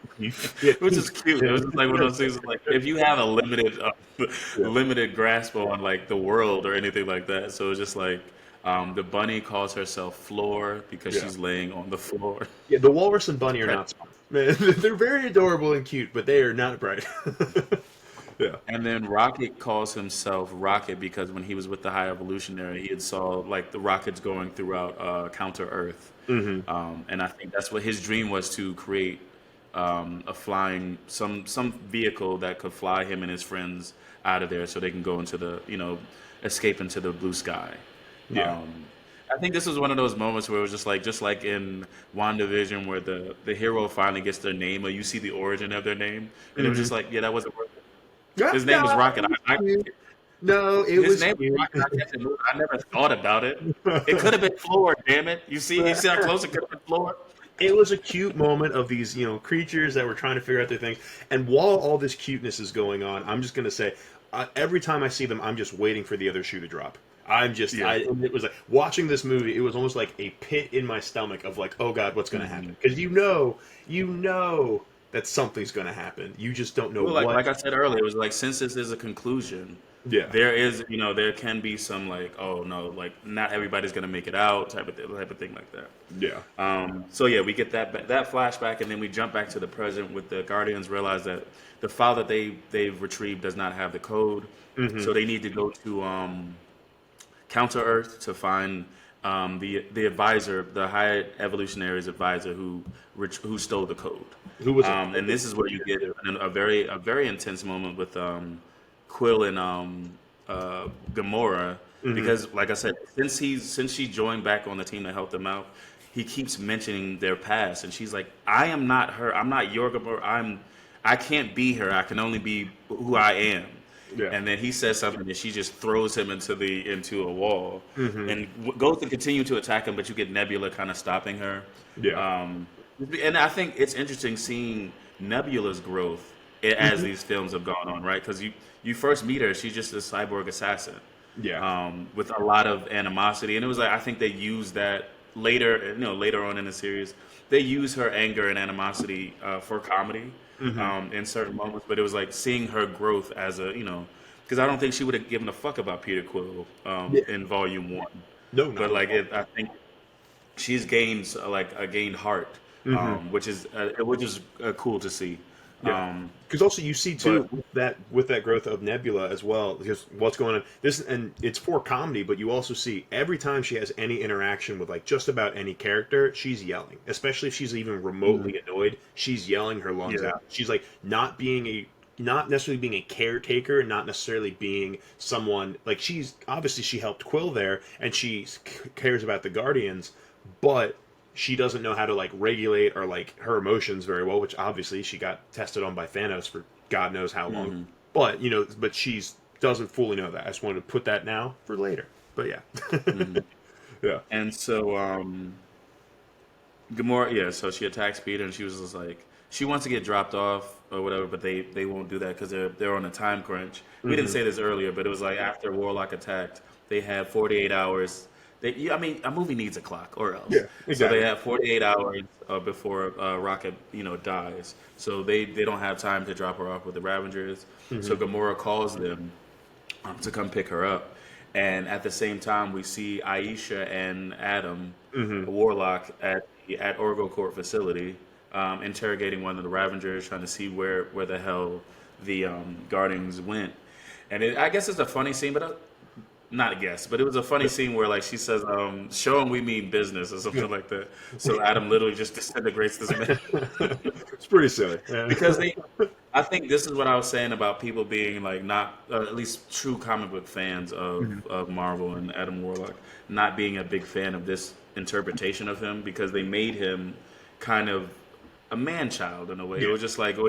Yeah. which is cute. It was just like one of those things. Like if you have a limited, Yeah. limited grasp on like the world or anything like that, so it's just like the bunny calls herself Floor because Yeah. she's laying on the floor. Yeah. The walrus and bunny are not smart. Man, they're very adorable and cute, but they are not bright. Yeah. And then Rocket calls himself Rocket because when he was with the High Evolutionary, he had saw like the rockets going throughout Counter Earth, Mm-hmm. and I think that's what his dream was to create a flying some vehicle that could fly him and his friends out of there so they can go into the escape into the blue sky. Yeah. Um, I think this was one of those moments where it was just like in WandaVision where the hero finally gets their name or you see the origin of their name, and it was Mm-hmm. just like yeah, that wasn't worth it. Yeah, His name was no, Rocket. it was cute. No, it His was name was cute. Rocket. I never thought about it. It could have been Floor. Damn it! You see how close it could have been Floor. It was a cute moment of these, creatures that were trying to figure out their things. And while all this cuteness is going on, I'm just gonna say, every time I see them, I'm just waiting for the other shoe to drop. Yeah. It was like watching this movie. It was almost like a pit in my stomach of like, oh God, what's gonna Mhm. happen? Because you know that something's gonna happen. You just don't know Well, like what. like I said earlier, it was like since this is a conclusion, Yeah. there can be some like oh no, like not everybody's gonna make it out type of thing like that. Yeah. So yeah, we get that flashback, and then we jump back to the present with the Guardians realize that the file that they've retrieved does not have the code, Mm-hmm. so they need to go to Counter Earth to find the advisor, the High Evolutionary's advisor who stole the code. Who was it? And this is where you get a very intense moment with Quill and Gamora Mm-hmm. because, like I said, since she joined back on the team to help them out, he keeps mentioning their past, and she's like, "I am not her. I'm not your Gamora. I can't be her. I can only be who I am." Yeah. And then he says something, and she just throws him into a wall, Mm-hmm. and goes to continue to attack him, but you get Nebula kind of stopping her. Yeah. And I think it's interesting seeing Nebula's growth as Mm-hmm. these films have gone on, right? Because you first meet her, she's just a cyborg assassin Yeah. with a lot of animosity, and it was like I think they used that later on in the series. They use her anger and animosity for comedy Mm-hmm. in certain moments, but it was like seeing her growth as because I don't think she would have given a fuck about Peter Quill Yeah. in Volume 1. No, but not at like all. I think she's gained like a gained heart, Hmm. which is cool to see. Yeah, Um, because also you see but too with that growth of Nebula as well. Because what's going on this, and it's for comedy, but you also see every time she has any interaction with like just about any character, she's yelling. Especially if she's even mhm, remotely annoyed, she's yelling her lungs yeah, out. She's like not necessarily being a caretaker, not necessarily being someone like she's obviously she helped Quill there, and she cares about the Guardians, but she doesn't know how to like regulate or like her emotions very well, which obviously she got tested on by Thanos for God knows how long. hmm But but she's doesn't fully know that. I just wanted to put that now for later. But yeah, hmm yeah, and so Gamora, yeah, so she attacks Peter, and she was just like, she wants to get dropped off or whatever, but they won't do that because they're on a time crunch. We didn't hmm, say this earlier, but it was like after Warlock attacked, they had 48 hours. I mean, a movie needs a clock or else. yeah, So they exactly. have 48 hours before Rocket, dies. So they don't have time to drop her off with the Ravengers. So Hmm. Gamora calls them to come pick her up. And at the same time, we see Aisha and Adam, Hmm. a Warlock, at Orgo Court facility, interrogating one of the Ravengers, trying to see where the hell the Guardians went. And I guess it's a funny scene, but not a guess, but it was a funny scene where like she says, "Show 'em we mean business" or Yeah. something like that. So Adam literally just disintegrates this man It's pretty silly. Yeah. because they I think this is what I was saying about people being like not at least true comic book fans Mhm. of Marvel and Adam Warlock not being a big fan of this interpretation of him because they made him kind of a man child in a way. It Yeah. was just like, well,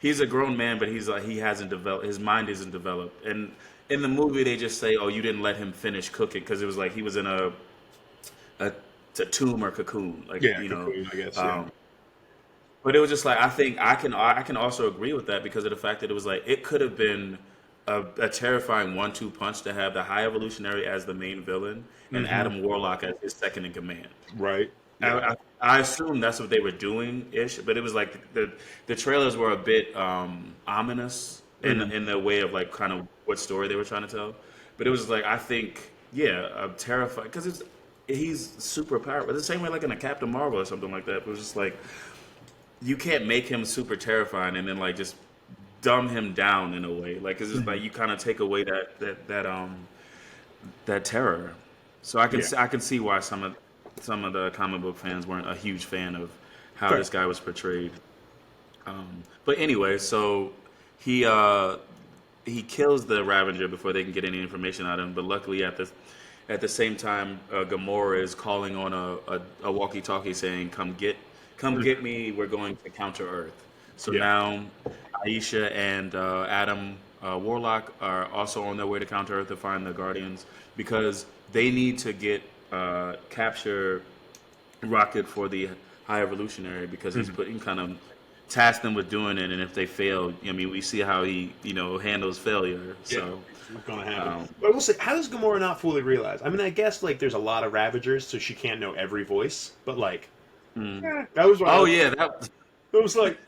he's a grown man, but he's like he hasn't developed his mind isn't developed. And in the movie, they just say, oh, you didn't let him finish cooking because it was like he was in a, a tomb or cocoon, like Yeah, Cocoon, I guess. Yeah. Um, but it was just like I can also agree with that because of the fact that it was like it could have been a terrifying 1-2 punch to have the High Evolutionary as the main villain and Hmm. Adam Warlock as his second in command. Right. I, Yeah. I assume that's what they were doing ish, but it was like the trailers were a bit ominous Hmm. in the way of like kind of what story they were trying to tell. But it was like I think yeah, I'm terrified because he's super powerful. It's the same way like in a Captain Marvel or something like that. It was just like you can't make him super terrifying and then like just dumb him down in a way. Like it's just Hmm. like you kind of take away that terror. So Yeah. I can see why some of the comic book fans weren't a huge fan of how Fair. this guy was portrayed. But anyway, so he uh, he kills the Ravager before they can get any information out of him. But luckily, at the same time, Gamora is calling on a walkie-talkie saying, come Mhm. get me. We're going to counter Earth." So Yeah. now, Aisha and Adam Warlock are also on their way to counter Earth to find the Guardians because they need to capture Rocket for the High Evolutionary because Mhm. he kind of tasked them with doing it, and if they fail, I mean, we see how he handles failure. Yeah, So. it's not gonna happen. Um, But I will say, how does Gamora not fully realize? I mean, I guess like there's a lot of Ravagers, so she can't know every voice. But like, mm. that was why Oh yeah, that. it was like,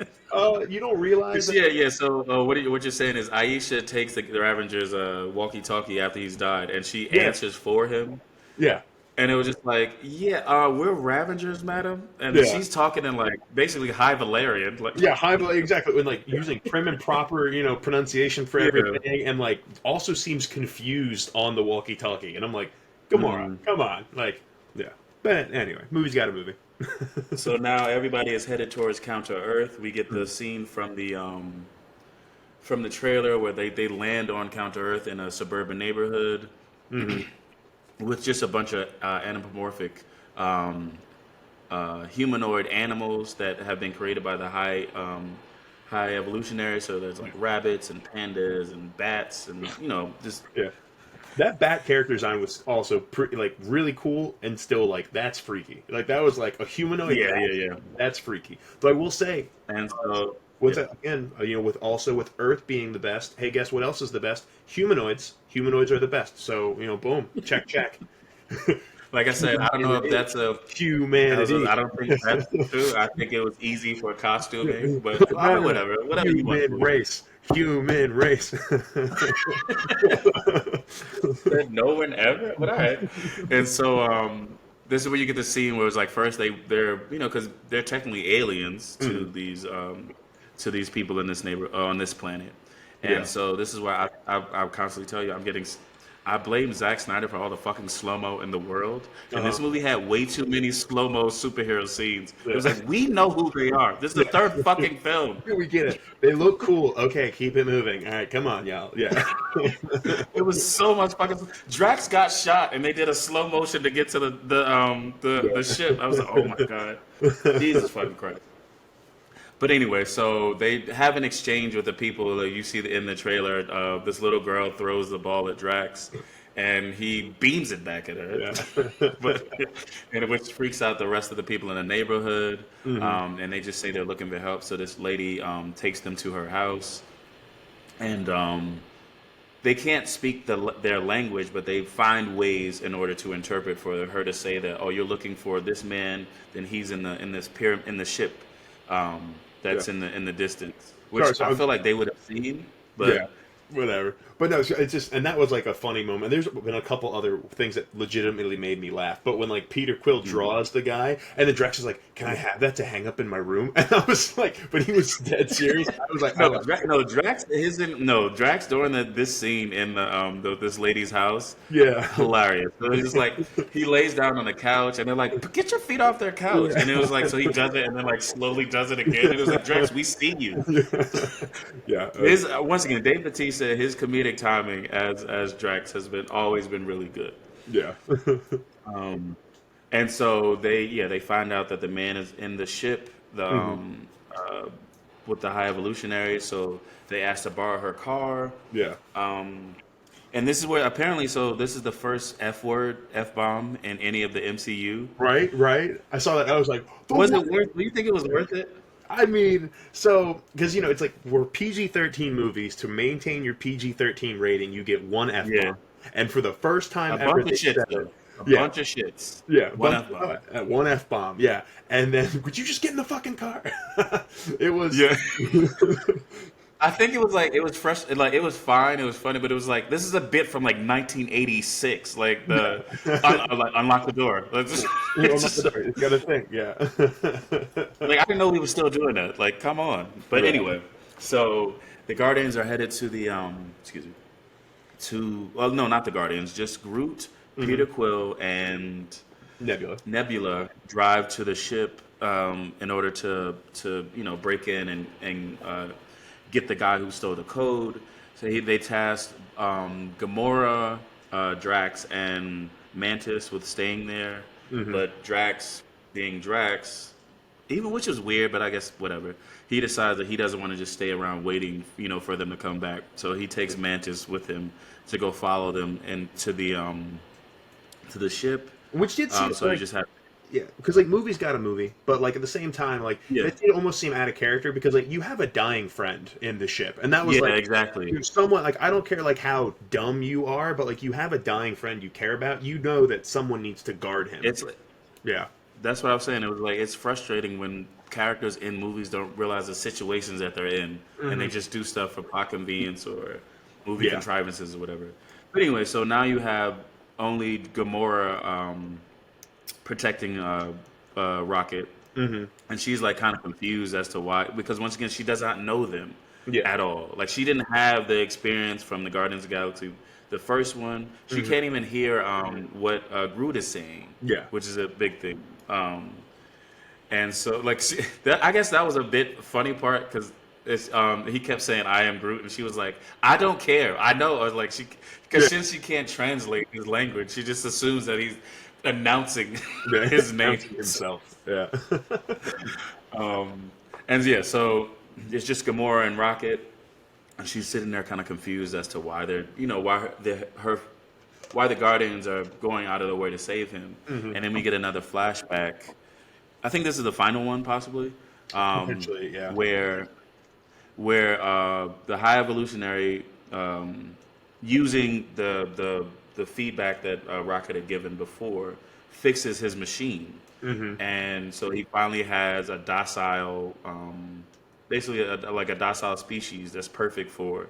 you don't realize that. Yeah, yeah. So what you're saying is Aisha takes the Ravager's walkie-talkie after he's died, and she Yeah, answers for him, yeah, and it was just like, yeah, we're Ravengers, madam, and yeah, she's talking in like basically High Valerian, like yeah. High exactly. When like using prim and proper, pronunciation for yeah. everything, and like also seems confused on the walkie-talkie. And I'm like, Gamora, Mm. come on, like, yeah. But anyway, movie's got a movie. So now everybody is headed towards Counter Earth. We get the scene from the trailer where they land on Counter Earth in a suburban neighborhood Hmm. with just a bunch of anthropomorphic um, humanoid animals that have been created by the high evolutionary. So there's like rabbits and pandas and bats and just Yeah. That bat character design was also pretty, like, really cool, and still like that's freaky. Like that was like a humanoid yeah, bat. yeah, yeah. That's freaky. But I will say, And so with yeah, that again, with Earth being the best. Hey, guess what else is the best? Humanoids. Humanoids are the best. So boom, check, check. like I said, I don't know if that's a Humanity. I don't think that's true. I think it was easy for costuming, but I mean, No, no, no. whatever you want to Human believe. race. Human race. Said no one ever, but all right. And so this is where you get the scene where it's like first they're because they're technically aliens Mhm. to these people in this neighbor on this planet, and Yeah. so this is why I constantly tell you I blame Zack Snyder for all the fucking slow mo in the world, and Uh-huh. this movie had way too many slow mo superhero scenes. It was Yeah. like we know who they are. This is the third fucking film. Yeah, we get it. They look cool. Okay, keep it moving. All right, come on, y'all. Yeah. It was so much fucking. Drax got shot, and they did a slow motion to get to the ship. I was like, oh my god, Jesus fucking Christ. But anyway, so they have an exchange with the people that you see in the trailer. This little girl throws the ball at Drax, and he beams it back at her, Yeah. but and which freaks out the rest of the people in the neighborhood. Hmm. And they just say they're looking for help. So this lady takes them to her house, and they can't speak their language, but they find ways in order to interpret for her to say that, oh, you're looking for this man, then he's in this pyramid in the ship Yeah. that's in the distance, which Sorry, so I I'm, feel like they would have seen, yeah, but whatever. But no, it's just, and that was like a funny moment. There's been a couple other things that legitimately made me laugh. But when like Peter Quill Mhm. draws the guy, and then Drax is like, "Can I have that to hang up in my room?" And I was like, but he was dead serious. I was like, I laughed. No, Drax isn't. No, Drax during this scene in this lady's house, Yeah, hilarious. So it's just like he lays down on the couch, and they're like, "But get your feet off their couch," yeah, and it was like, so he does it, and then like slowly does it again. And it was like, Drax, we see you. yeah, His once again, Dave Bautista, his comedic timing as Drax has been always been really good. yeah. Um, and so they find out that the man is in the ship, Hmm. uh, with the high evolutionary. So they asked to borrow her car. Yeah. Um, and this is where apparently, so this is the first F bomb in any of the MCU. Right, right. I saw that. I was like, the Was what? it worth? Do you think it was worth it? I mean, so because it's like we're PG-13 movies. To maintain your PG-13 rating, you get one F Yeah, bomb, and for the first time a ever, bunch of they shits said it. though. A Yeah, bunch of shits. yeah, One bunch F bomb. one F bomb. Yeah, and then would you just get in the fucking car? It was. Yeah. I think it was fresh, like it was fine, it was funny, but it was like this is a bit from like 1986, like the like, unlock the door. Like, I'm it's not the just door. You gotta think. Yeah. like I didn't know we were still doing that. Like, come on. But Yeah. anyway, so the Guardians are headed to the excuse me, to well, no, not the Guardians, just Groot, Hmm. Peter Quill, and Nebula. Nebula drive to the ship in order to break in and get the guy who stole the code. So they tasked Gamora, Drax, and Mantis with staying there, Hmm. but Drax, being Drax, even which was weird, but I guess whatever. He decides that he doesn't want to just stay around waiting, for them to come back. So he takes Mantis with him to go follow them into to the ship. Which did seem So he like, just had yeah, because like movies got a movie, but like at the same time, like yeah, that did almost seem out of character because like you have a dying friend in the ship, and that was yeah, like exactly. you're somewhat like I don't care like how dumb you are, but like you have a dying friend you care about. You know that someone needs to guard him. It's Yeah. That's what I was saying. It was like it's frustrating when characters in movies don't realize the situations that they're in, and they Hmm. just do stuff for plot convenience or movie Yeah. contrivances or whatever. But anyway, so now you have only Gamora protecting Rocket, Hmm. and she's like kind of confused as to why, because once again she does not know them Yeah. at all. Like she didn't have the experience from the Guardians of the Galaxy, the first one. She Hmm. can't even hear what Groot is saying, Yeah. which is a big thing. And so like I guess that was a bit funny part because it's he kept saying I am Groot, and she was like, I don't care, I know. I was like, she because Yeah. since she can't translate his language, she just assumes that he's announcing Yeah. his name. Announcing himself. Yeah. Um, and yeah, so it's just Gamora and Rocket, and she's sitting there kind of confused as to why why the Guardians are going out of their way to save him. Hmm. And then we get another flashback. I think this is the final one, possibly, um, Potentially. Yeah. where the High Evolutionary, using the feedback that Rocket had given before, fixes his machine, Hmm. and so he finally has a docile basically like a docile species that's perfect for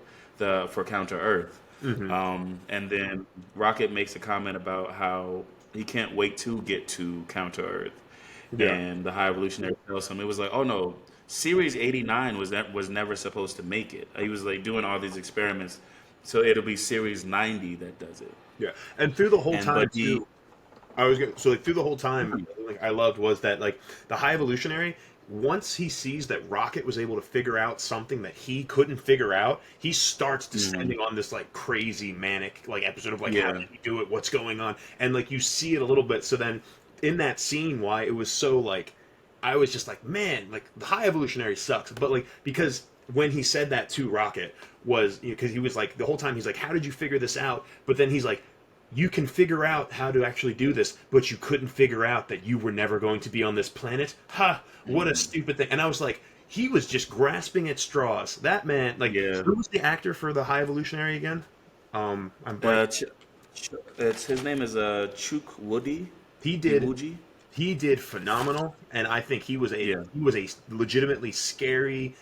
Counter Earth. Hmm. And then Rocket makes a comment about how he can't wait to get to Counter Earth, Yeah. and the High Evolutionary tells him it was like, oh no, Series 89 was never supposed to make it. He was like doing all these experiments, so it'll be Series 90 that does it. Yeah. And through the whole And time but he too, I was gonna, so like through the whole time, like I loved was that like the High Evolutionary. Once he sees that Rocket was able to figure out something that he couldn't figure out, he starts Mhm. descending on this like crazy manic like episode of like how Yeah. did he do it, what's going on, and like you see it a little bit. So then in that scene, why it was so like I was just like, man, like the High Evolutionary sucks, but like because when he said that to Rocket was because he was like the whole time he's like, how did you figure this out? But then he's like, you can figure out how to actually do this, but you couldn't figure out that you were never going to be on this planet. Ha! What a Mhm. stupid thing. And I was like, he was just grasping at straws. That man, like, Yeah. who was the actor for the High Evolutionary again? I'm blanking. It's his name is Chuk Woody, He did Iwuji. he did phenomenal, and I think Yeah. he was a legitimately scary,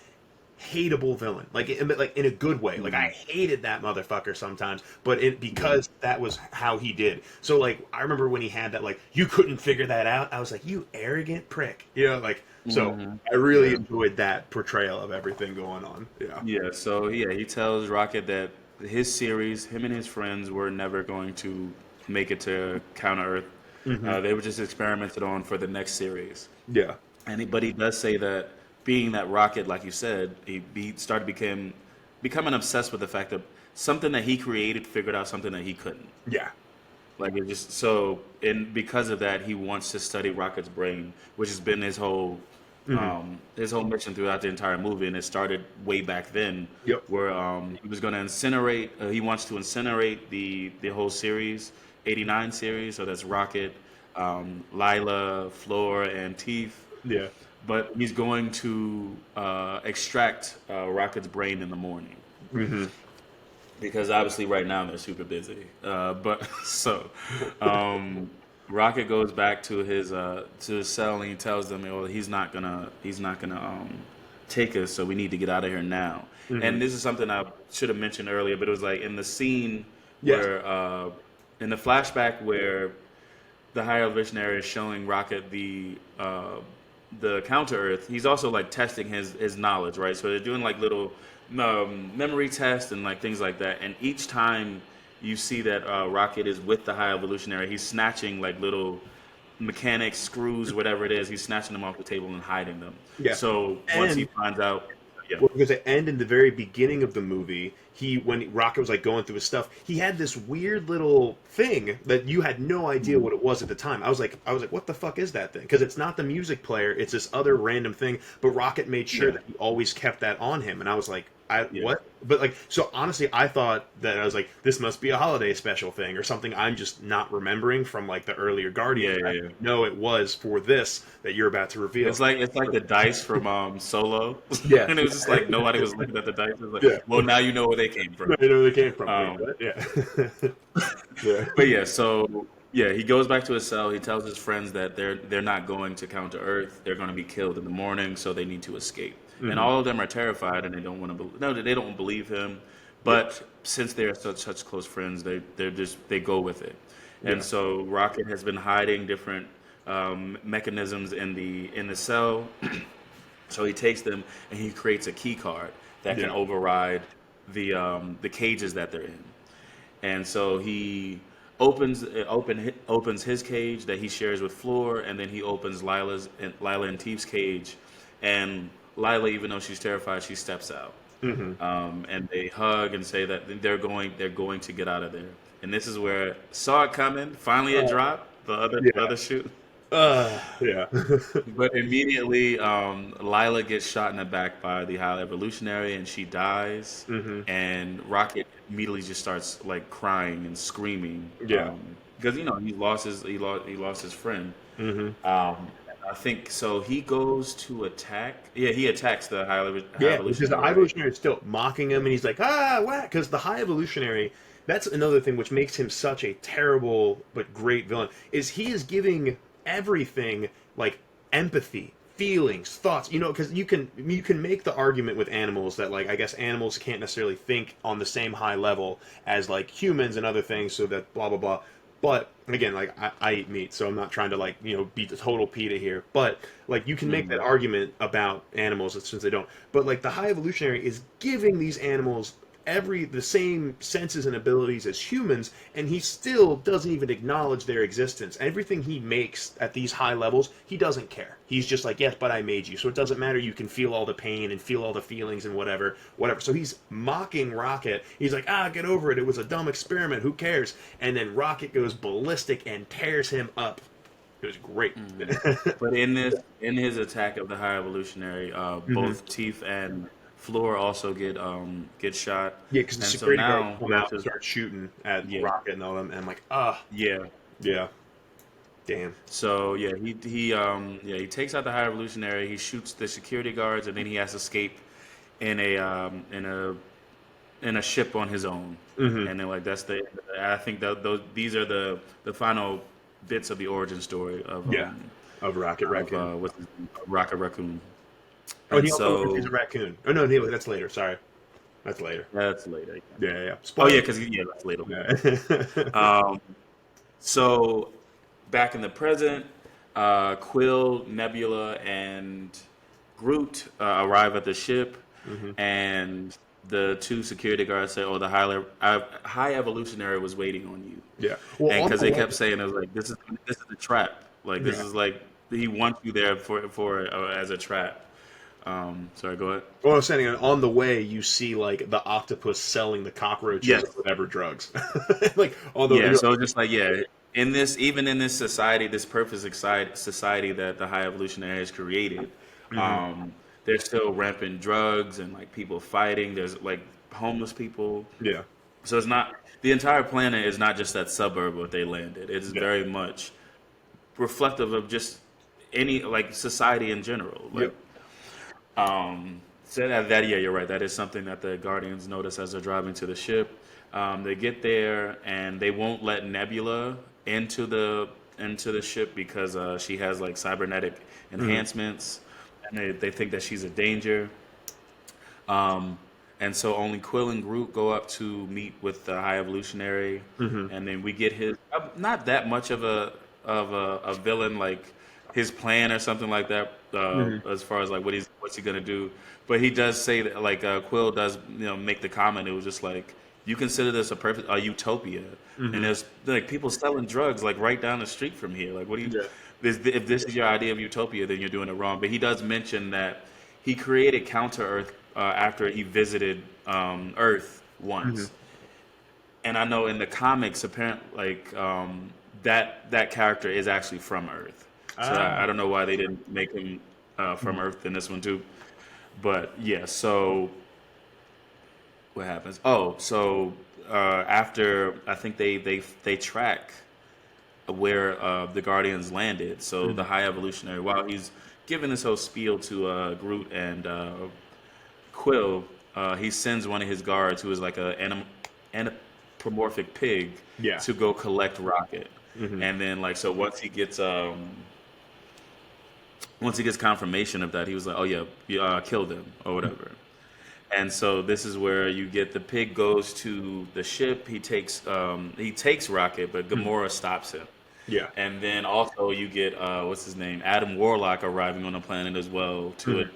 hateable villain, like in a good way. Like I Mhm. hated that motherfucker sometimes, but it because that was how he did. So like I remember when he had that like you couldn't figure that out. I was like you arrogant prick, like so. Hmm. I really Yeah. enjoyed that portrayal of everything going on. Yeah. Yeah. So yeah, he tells Rocket that his series, him and his friends, were never going to make it to Counter Earth. Hmm. They were just experimented on for the next series. Yeah. But he does say that being that Rocket, like you said, he started becoming obsessed with the fact that something that he created figured out something that he couldn't. Yeah. Like it just so, and because of that, he wants to study Rocket's brain, which has been Hmm. his whole mission throughout the entire movie, and it started way back then, Yep. where he was going to incinerate. He wants to incinerate the whole series, '89 series. So that's Rocket, Lila, Floor, and Teeth. Yeah. But he's going to extract Rocket's brain in the morning Hmm. because obviously right now they're super busy. But so um, Rocket goes back to his cell and he tells them, "Well, he's not gonna take us, so we need to get out of here now." Hmm. And this is something I should have mentioned earlier, but it was like in the scene Yes. where in the flashback where the higher visionary is showing Rocket the counter Earth. He's also like testing his knowledge, right? So they're doing like little memory tests and like things like that. And each time you see that Rocket is with the high evolutionary, he's snatching like little mechanics, screws, whatever it is. He's snatching them off the table and hiding them. Yeah. So once he And finds out, yeah, well, because at end in the very beginning of the movie, he when Rocket was like going through his stuff, he had this weird little thing that you had no idea Mhm. what it was at the time. I was like, what the fuck is that thing? Because it's not the music player; it's this other random thing. But Rocket made sure yeah, that he always kept that on him, and I was like, I yeah, what? But like, so honestly, I thought that I was like, this must be a holiday special thing or something. I'm just not remembering from like the earlier yeah, Guardians. yeah, yeah. No, it was for this that you're about to reveal. It's like the dice from Solo, Yeah, and it was just like nobody was looking at the dice. It was like, yeah. well, now you know where they came No, from. you know where they came from. Wait, Um, what? Yeah. Yeah. but yeah, so yeah, he goes back to his cell. He tells his friends that they're not going to Counter Earth. They're going to be killed in the morning, so they need to escape. And Hmm. all of them are terrified, and they don't want to. No, they don't believe him. Yeah. But since they're such close friends, they go with it. And Yeah. so Rocket has been hiding different mechanisms in the cell. So he takes them and he creates a key card that can Yeah. override the cages that they're in. And so he opens his cage that he shares with Floor, and then he opens Lila and Teef's cage, and Lila, even though she's terrified, she steps out, Hmm. and they hug and say that they're going to get out of there. And this is where saw it coming. Finally, it dropped the Yeah. other shoe. Yeah. But immediately, Lila gets shot in the back by the High Evolutionary, and she dies. Hmm. And Rocket immediately just starts like crying and screaming Yeah. because he lost his friend. Hmm. I think so. He goes to attack. Yeah, he attacks the High Yeah. Because the Evolutionary, High right? Evolutionary is still mocking him, and he's like, what? Because the High Evolutionary, that's another thing which makes him such a terrible but great villain, is he is giving everything like empathy feelings, thoughts. Because you can make the argument with animals that like I guess animals can't necessarily think on the same high level as like humans and other things, so that blah blah blah. But again, like I eat meat, so I'm not trying to like be the total PETA here. But like you can make that Mhm. argument about animals since they don't. But like the high evolutionary is giving these animals the same senses and abilities as humans, and he still doesn't even acknowledge their existence. Everything he makes at these high levels, he doesn't care. He's just like, yes, but I made you, so it doesn't matter. You can feel all the pain and feel all the feelings and whatever, whatever. So he's mocking Rocket. He's like, get over it. It was a dumb experiment. Who cares? And then Rocket goes ballistic and tears him up. It was great. Mhm. But in his attack of the High Evolutionary, Hmm. both Teeth and Floor also get shot, Yeah, because the and so security guards now come out and start shooting at yeah, Rocket and all them, and I'm like, yeah. yeah, damn. So yeah, he takes out the High Evolutionary. He shoots the security guards, and then he has to escape in a in a ship on his own. Hmm. And then like that's the I think that these are the final bits of the origin story Yeah, of Rocket of Raccoon. what's his name? Rocket Raccoon. Oh, and And he also learns he's a so raccoon. Oh no, that's later. Sorry, that's later. that's later. Yeah, yeah. Oh yeah, Spoiler. because yeah, that's later. Yeah. Um, so back in the present, Quill, Nebula, and Groot arrive at the ship, Hmm. and the two security guards say, "Oh, the high evolutionary was waiting on you," Yeah. Well, and on because the they way. kept saying, "It was like this is a trap. Like this Yeah. is like he wants you there for as a trap." Sorry, go ahead. Well, I was saying, on the way, you see like the octopus selling the cockroaches or Yes. whatever drugs. Like, although Yeah, you're so just like yeah, in this even in this society, this perfect society that the high evolutionary has created, like, um, there's still rampant drugs and like people fighting. There's like homeless people. yeah, So it's not the entire planet is not just that suburb where they landed. It is yeah, very much reflective of just any like society in general. yep. Like so that yeah, you're right. That is something that the Guardians notice as they're driving to the ship. They get there and they won't let Nebula into the ship because she has like cybernetic Hmm. enhancements, and they think that she's a danger. Um, and so only Quill and Groot go up to meet with the High Evolutionary, Hmm. and then we get his not that much of a villain like his plan or something like that Hmm. as far as like what's he gonna do. But he does say that like Quill does make the comment. It was just like you consider this a utopia, and Hmm. there's like people selling drugs like right down the street from here. Like what do you? Yeah. If this is your idea of utopia, then you're doing it wrong. But he does mention that he created Counter Earth after he visited Earth Hmm. once, and I know in the comics, apparently, like that character is actually from Earth. So Ah. I don't know why they didn't make him from Mhm. Earth in this one too. But yeah, so what happens? Oh, so after I think they track where the Guardians landed. So the Mhm. High Evolutionary, while he's giving this whole spiel to Groot and Quill, he sends one of his guards, who is like anthropomorphic pig, Yeah. to go collect Rocket. Hmm. And then like so once he gets confirmation of that, he was like, "Oh yeah, you killed him or whatever." And so this is where you get the pig goes to the ship. He takes Rocket, but Hmm. Gamora stops him. Yeah. And then also you get what's his name, Adam Warlock arriving on the planet as well to Hmm. it.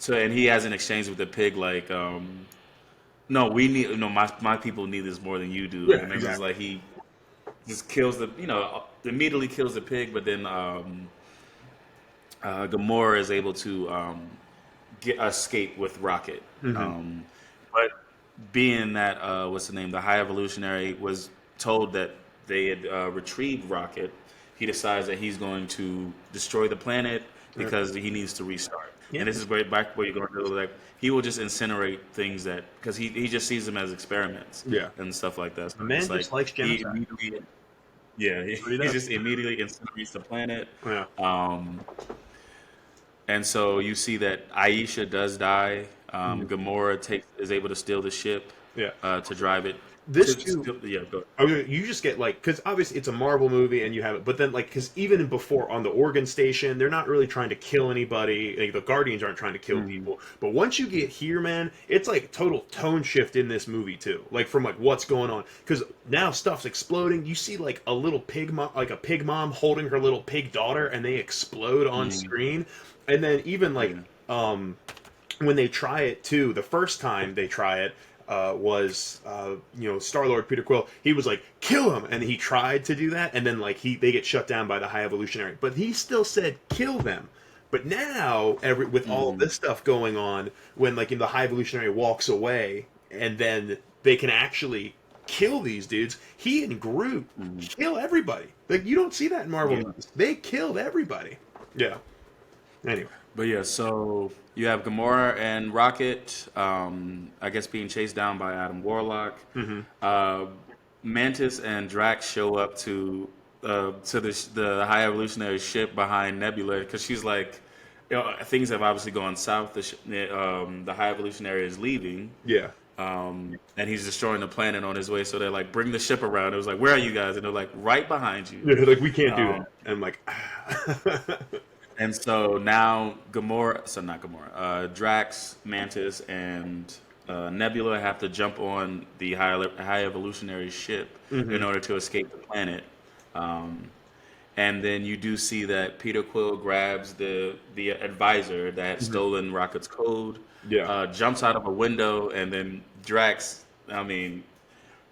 So and he has an exchange with the pig like, no, we need no my people need this more than you do. Yeah. And then it's Exactly. like he just kills the immediately kills the pig, but then Gamora is able to get escape with Rocket. Hmm. But being that what's the name, the High Evolutionary was told that they had retrieved Rocket, he decides that he's going to destroy the planet because he needs to restart. Yeah. And this is back where you're going to like he will just incinerate things that because he just sees them as experiments Yeah. and stuff like that. So The it's man like just likes he genocide. immediately yeah That's what he he does. just immediately incinerates the planet. Yeah. Um, and so you see that Aisha does die. Hmm. Gamora is able to steal the ship Yeah. to drive it. this too. Yeah, go. Okay, you just get like, because obviously it's a Marvel movie and you have it, but then like, because even before on the Oregon station, they're not really trying to kill anybody. Like, the Guardians aren't trying to kill Mhm. people, but once you get here, man, it's like total tone shift in this movie too. Like from like what's going on, because now stuff's exploding. You see like a little pig mom, like a pig mom holding her little pig daughter, and they explode on Mhm. screen, and then even like Yeah. when they try it too, the first time they try it was Starlord Peter Quill. He was like kill him, and he tried to do that, and then like they get shut down by the High Evolutionary, but he still said kill them. But now, with all Mhm. this stuff going on, when like the High Evolutionary walks away, and then they can actually kill these dudes. He and Groot Mhm. kill everybody. Like you don't see that in Marvel Yeah. movies. They killed everybody. Yeah. Anyway. But yeah, so you have Gamora and Rocket, I guess being chased down by Adam Warlock. Hmm. Uh, Mantis and Drax show up to the High Evolutionary ship behind Nebula because she's like, things have obviously gone south. The High Evolutionary is leaving, Yeah. and he's destroying the planet on his way. So they're like, bring the ship around. It was like, where are you guys? And they're like, right behind you. Yeah, like we can't do Um, that. And I'm like, And so now not Gamora, Drax, Mantis, and Nebula have to jump on the high evolutionary ship in hmm order to escape the planet. Um, and then you do see that Peter Quill grabs the advisor that had hmm stolen Rocket's code, yeah, jumps out of a window, and then Drax, I mean,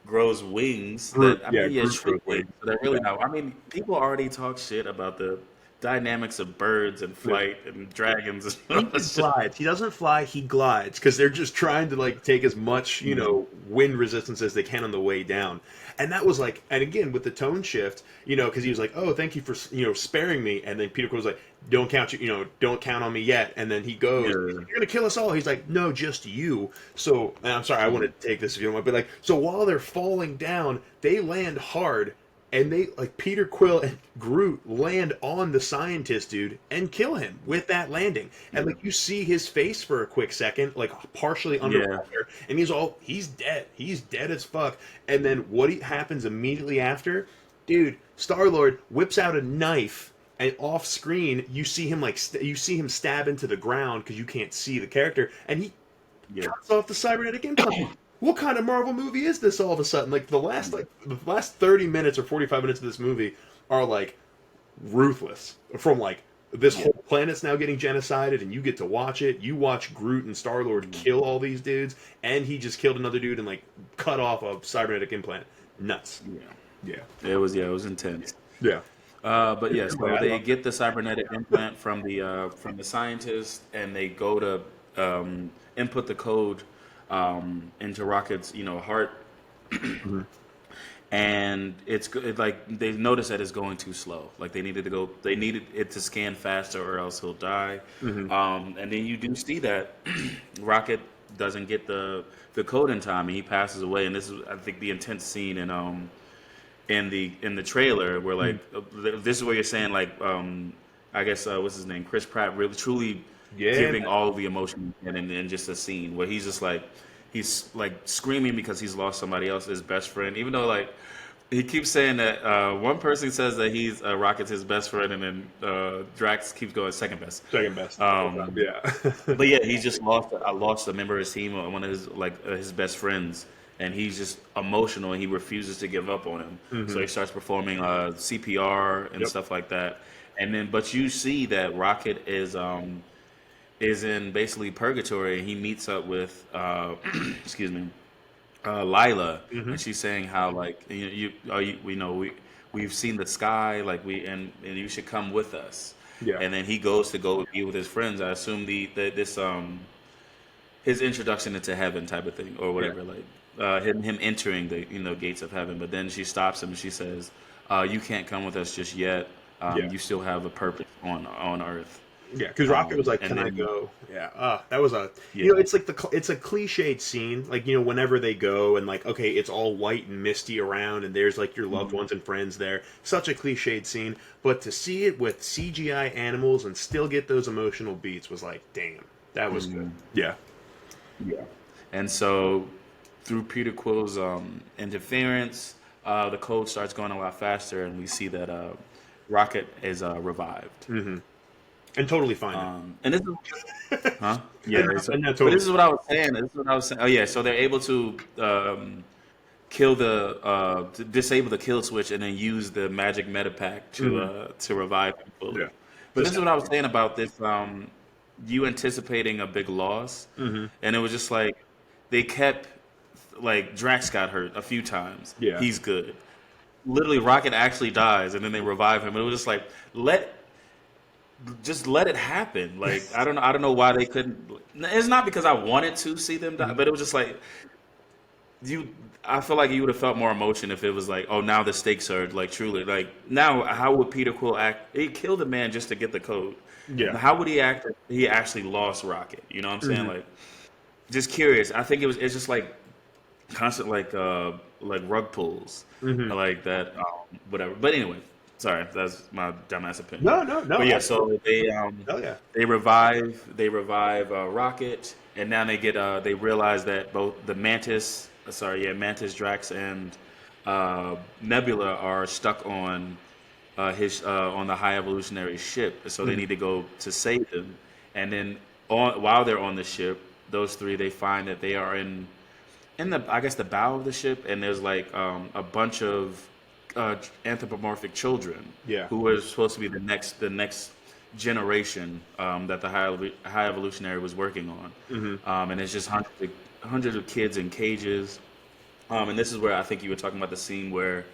grows wings Groot, that I yeah, mean, yeah, Groot true grows wings. wings. So they're Yeah, really not. I mean, people already talk shit about the dynamics of birds and yeah. flight and dragons. He And just it's just, glides. He doesn't fly. He glides because they're just trying to like take as much mm, wind resistance as they can on the way down. And that was like, and again with the tone shift, because he was like, "Oh, thank you for sparing me," and then Peter Quill was like, "Don't count don't count on me yet." And then he goes, yeah, "You're gonna kill us all." He's like, "No, just you." So, and I'm sorry, I mm, want to take this if you don't mind, but like, so while they're falling down, they land hard, and they like Peter Quill and Groot land on the scientist dude and kill him with that landing. And yeah, like you see his face for a quick second, like partially yeah, underwater, and he's dead. He's dead as fuck. And then happens immediately after? Dude, Star Lord whips out a knife, and off screen you see him you see him stab into the ground because you can't see the character, and he yeah, cuts off the cybernetic implant. What kind of Marvel movie is this all of a sudden? Like the last 30 minutes or 45 minutes of this movie are like ruthless. From like this yeah, whole planet's now getting genocided and you get to watch it. You watch Groot and Star-Lord mm, kill all these dudes, and he just killed another dude and like cut off a cybernetic implant. Nuts. yeah. Yeah. It was intense. Yeah. But yeah, Anyway, so I they love get the cybernetic implant from the scientist, and they go to input the code into Rocket's heart, it. Mhm. and like they notice that it's going too slow. Like they needed it to scan faster, or else he'll die. Mhm. And then you do see that Rocket doesn't get the code in time, and he passes away. And this is, I think, the intense scene in the trailer where like Mhm. this is where you're saying like I guess what's his name, Chris Pratt, really truly Yeah, giving all of the emotion in just a scene where he's like screaming because he's lost somebody else, his best friend, even though like he keeps saying that one person says that he's Rocket's his best friend, and then Drax keeps going second best. second best the whole time. um, Yeah. but yeah, he's just lost. I lost a member of his team, one of his best friends, and he's just emotional, and he refuses to give up on him. So hmm he starts performing CPR and Yep. stuff like that. And then, but you see that Rocket is in basically purgatory. He meets up with excuse me, Lila, hmm and she's saying how like we've seen the sky, like and you should come with us. Yeah. And then he goes to go be with his friends. I assume this his introduction into heaven type of thing or Yeah. whatever, like him entering the gates of heaven. But then she stops him and she says, "You can't come with us just yet. Yeah. You still have a purpose on Earth." Yeah, because Rocket was like, And "Can I then go?" Yeah, that was yeah, it's like it's a cliched scene, like whenever they go and like, okay, it's all white and misty around, and there's like your loved mhm, ones and friends there. Such a cliched scene, but to see it with CGI animals and still get those emotional beats was like, damn, that was good. mhm, Yeah. yeah. And so through Peter Quill's interference, the code starts going a lot faster, and we see that Rocket is revived. And totally fine now. And this is, huh? Yeah. And now But totally. this is what I was saying. This is what I was saying. Oh yeah. So they're able to kill to disable the kill switch and then use the magic meta pack to revive him fully. Yeah. But this is what I was saying about this. You anticipating a big loss, and it was just like they kept like Drax got hurt a few times. Yeah. He's good. Literally, Rocket actually dies, and then they revive him. And it was just like just let it happen. Like I don't know why they couldn't. It's not because I wanted to see them die, but it was just like I feel like you would have felt more emotion if it was like, oh, now the stakes are like truly like now. How would Peter Quill act? He killed a man just to get the code. Yeah. How would he act if he actually lost Rocket? You know what I'm saying? Like, just curious. I think it's just like constant like rug pulls, like that, whatever. But anyway, sorry, that's my dumbass opinion. No. But yeah, so Oh yeah. they revive Rocket, and now they realize that both the Mantis, Drax, and Nebula are stuck on on the High Evolutionary ship, so they need to go to save them. And then while they're on the ship, those three they find that they are in the I guess the bow of the ship, and there's like a bunch of anthropomorphic children, Yeah. who were supposed to be the next generation that the High Evolutionary was working on, and it's just hundreds of kids in cages, and this is where I think you were talking about the scene where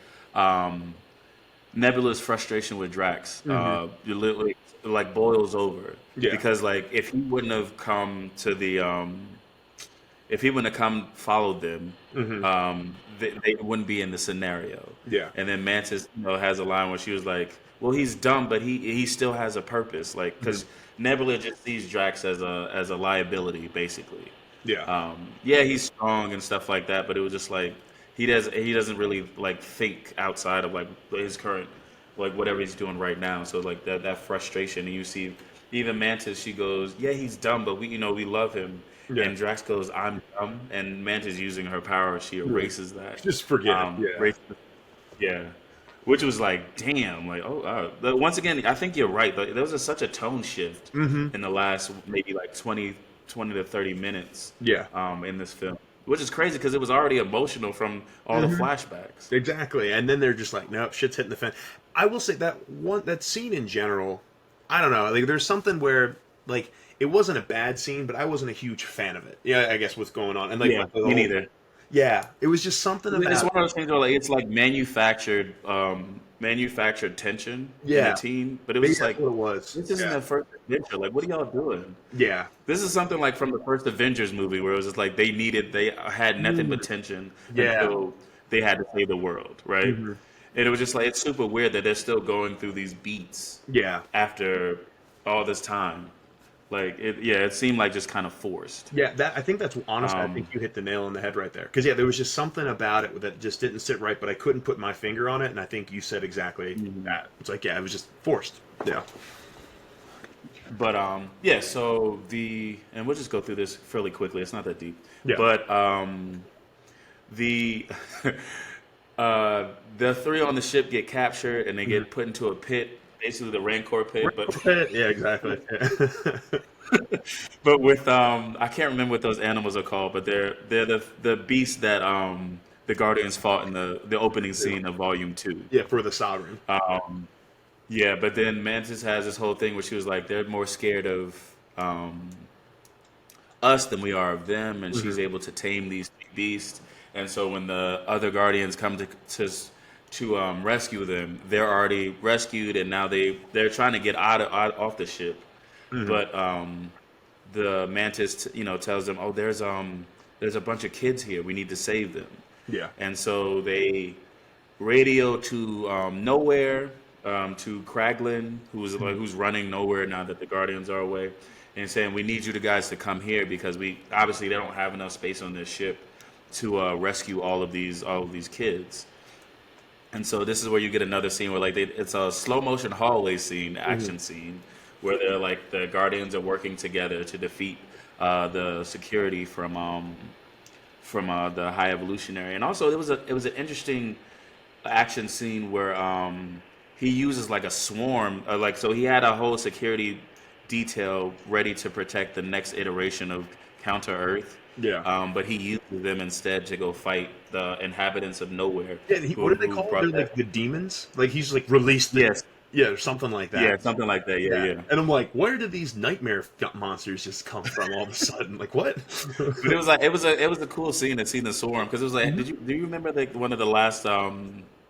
Nebula's frustration with Drax you literally like boils over, because like if he wouldn't have come to the if he wouldn't have come followed them, they wouldn't be in the scenario. Yeah. And then Mantis, has a line where she was like, "Well, he's dumb, but he still has a purpose." Like, because Nebula just sees Drax as a liability, basically. Yeah. Yeah, he's strong and stuff like that, but it was just like he doesn't really like think outside of like his current like whatever he's doing right now. So like that frustration, and you see even Mantis, she goes, "Yeah, he's dumb, but we love him." Yeah. And Drax goes, "I'm dumb," and Mantis using her power, she erases that. Just forget it. Yeah. Yeah. Which was like, damn, like, but once again, I think you're right. There was such a tone shift in the last maybe like 20 to 30 minutes. Yeah. In this film, which is crazy because it was already emotional from all the flashbacks. Exactly. And then they're just like, nope, shit's hitting the fan. I will say that scene in general, I don't know. Like, there's something where like it wasn't a bad scene, but I wasn't a huge fan of it. Yeah, I guess what's going on. And like, Me neither. Yeah, it was just something about. It's one of those things where like it's like manufactured tension in a team, but it was Maybe like that's what it was. this isn't the first adventure. Like, what are y'all doing? Yeah, This is something like from the first Avengers movie where it was just like they had nothing but tension until they had to save the world, right? And it was just like it's super weird that they're still going through these beats. Yeah, After all this time. Like it seemed like just kind of forced. Yeah, I think that's honestly. I think you hit the nail on the head right there. Because there was just something about it that just didn't sit right, but I couldn't put my finger on it. And I think you said exactly that. It's like, it was just forced. Yeah. But so and we'll just go through this fairly quickly. It's not that deep. Yeah. But the the three on the ship get captured and they get put into a pit. Basically, the Rancor pit, but yeah, exactly. But with I can't remember what those animals are called, but they're the beasts that the Guardians fought in the opening scene of Volume 2. Yeah, for the Sovereign. Yeah, but then Mantis has this whole thing where she was like, they're more scared of us than we are of them, and she's able to tame these beasts. And so when the other Guardians come to rescue them, they're already rescued, and now they're trying to get off the ship. But the Mantis tells them, oh, there's a bunch of kids here, we need to save them. Yeah. And so they radio to Nowhere, to Kraglin, who's running Nowhere now that the Guardians are away, and saying, we need you guys to come here because they don't have enough space on this ship to rescue all of these kids. And so this is where you get another scene where it's a slow motion hallway scene, action scene, where they're like the Guardians are working together to defeat the security from the High Evolutionary, and also it was an interesting action scene where he uses like a swarm, like so he had a whole security detail ready to protect the next iteration of Counter Earth. Yeah. But he used them instead to go fight the inhabitants of nowhere Yeah, and what do they who call it? brought They're that. like the demons. Like he's like released the Yes, yeah, or something like that. yeah, something like that. Yeah, Yeah, yeah. and I'm like, where did these nightmare monsters just come from all of a sudden? Like what? But it was like it was a cool scene to see the swarm because it was like Mhm. do you remember like one of the last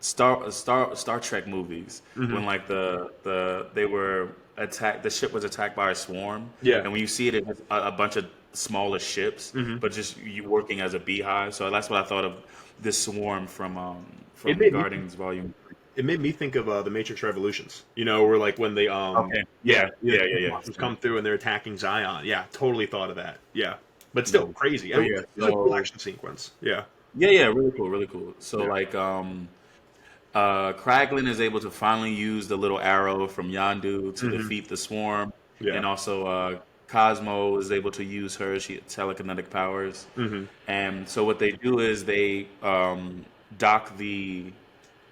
Star Trek movies Mhm. when like they were attacked, the ship was attacked by a swarm, Yeah. and when you see it, it's a bunch of smaller ships Mhm. but just you working as a beehive. So that's what I thought of this swarm It from made me Guardians Volume. it made me think of the Matrix Revolutions. You know, where like when they Okay, yeah, yeah, yeah, yeah, yeah, yeah. monsters come through and they're attacking Zion. Yeah, totally thought of that. Yeah, but still Yeah. crazy. But And it yeah, was a cool so action sequence. Yeah. yeah, yeah, really cool, really cool. So Yeah. like Kraglin is able to finally use the little arrow from Yondu to Hmm. defeat the swarm, Yeah. and also Cosmo is able to use her telekinetic powers. Hmm. And so what they do is they dock the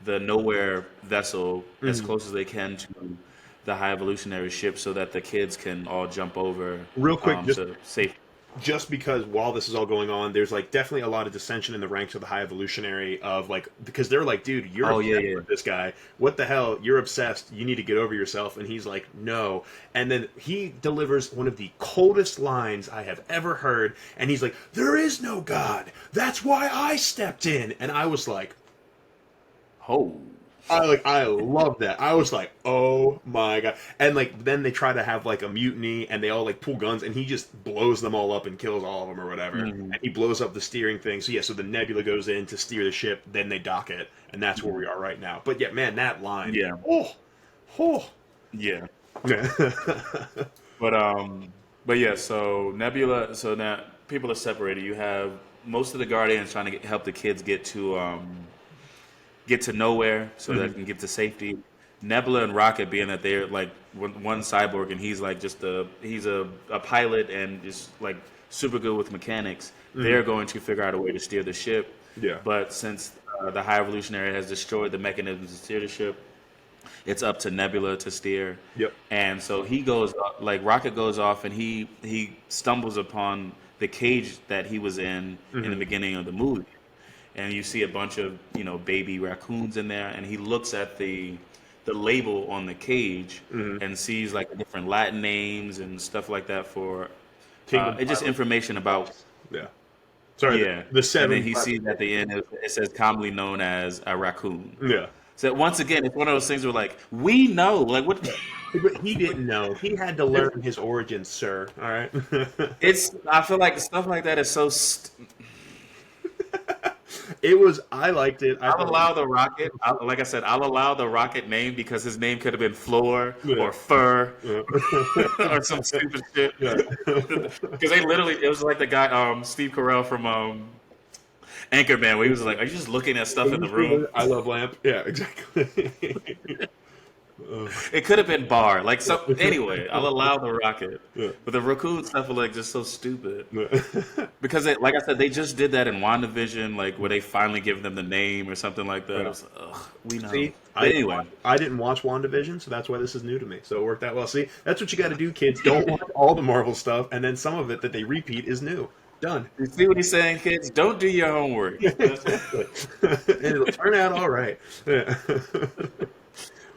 Nowhere vessel as Hmm. close as they can to the High Evolutionary ship, so that the kids can all jump over Real quick, to safety. just because while this is all going on, there's like definitely a lot of dissension in the ranks of the High Evolutionary of like because they're like, dude, you're Oh yeah, obsessed yeah. with this guy. What the hell? You're obsessed. You need to get over yourself. And he's like, no. And then he delivers one of the coldest lines I have ever heard. And he's like, there is no God. That's why I stepped in. And I was like, Oh, I love that. I was like, oh my god. And like then they try to have like a mutiny and they all like pull guns and he just blows them all up and kills all of them or whatever. mhm. And he blows up the steering thing. So yeah, so the Nebula goes in to steer the ship, then they dock it, and that's where we are right now. But yeah, man, that line. Yeah, Oh, oh. yeah. Yeah. But but yeah, so Nebula. So now people are separated. You have most of the Guardians trying to help the kids get to nowhere so that they Mhm. can get to safety. Nebula and Rocket, being that they're like one cyborg and he's like just he's a pilot and just like super good with mechanics. Mhm. They're going to figure out a way to steer the ship. Yeah. But since the High Evolutionary has destroyed the mechanisms to steer the ship, it's up to Nebula to steer. Yep. And so he goes like Rocket goes off and he stumbles upon the cage that he was in the Mhm. beginning of the movie. And you see a bunch of, baby raccoons in there, and he looks at the label on the cage Mhm. and sees like different Latin names and stuff like that for Kingdom it's just Pilots. information about. Yeah. Sorry, Yeah. the And then seven he sees at the end it says commonly known as a raccoon. yeah. So once again, it's one of those things where like we know, like what But he didn't know. He had to it's, learn his origins, sir. All right. it's I feel like stuff like that is so It was. I liked it. I I'll thought. allow the Rocket. Like I said, I'll allow the Rocket name because his name could have been Floor Yeah. or Fur Yeah. or some stupid shit. Yeah. Because they literally, it was like the guy, Steve Carell from Anchorman, where he was like, "Are you just looking at stuff in the room?" I love lamp. Yeah, exactly. Ugh. It could have been Bar. Like so. Anyway, I'll allow the Rocket, Yeah. but the Raccoon stuff was like just so stupid. Yeah. Because like I said, they just did that in WandaVision, like where they finally give them the name or something like that. I was like, ugh, we know. See, But anyway, I didn't watch WandaVision, so that's why this is new to me. So it worked out well. See, that's what you got to do, kids. Don't watch all the Marvel stuff, and then some of it that they repeat is new. Done. you see what he's saying, kids? Don't do your homework. And it'll turn out all right. Yeah.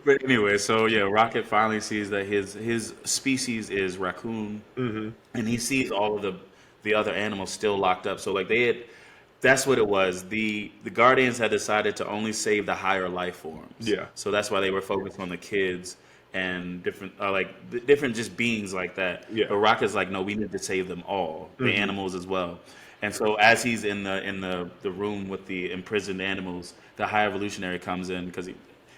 But anyway, so yeah, Rocket finally sees that his species is raccoon, Hmm. and he sees all of the other animals still locked up. So like that's what it was. The Guardians had decided to only save the higher life forms. Yeah. So that's why they were focused on the kids and different just beings like that. Yeah. But Rocket's like, no, we need to save them all, the Hmm. animals as well. And so as he's in the room with the imprisoned animals, the High Evolutionary comes in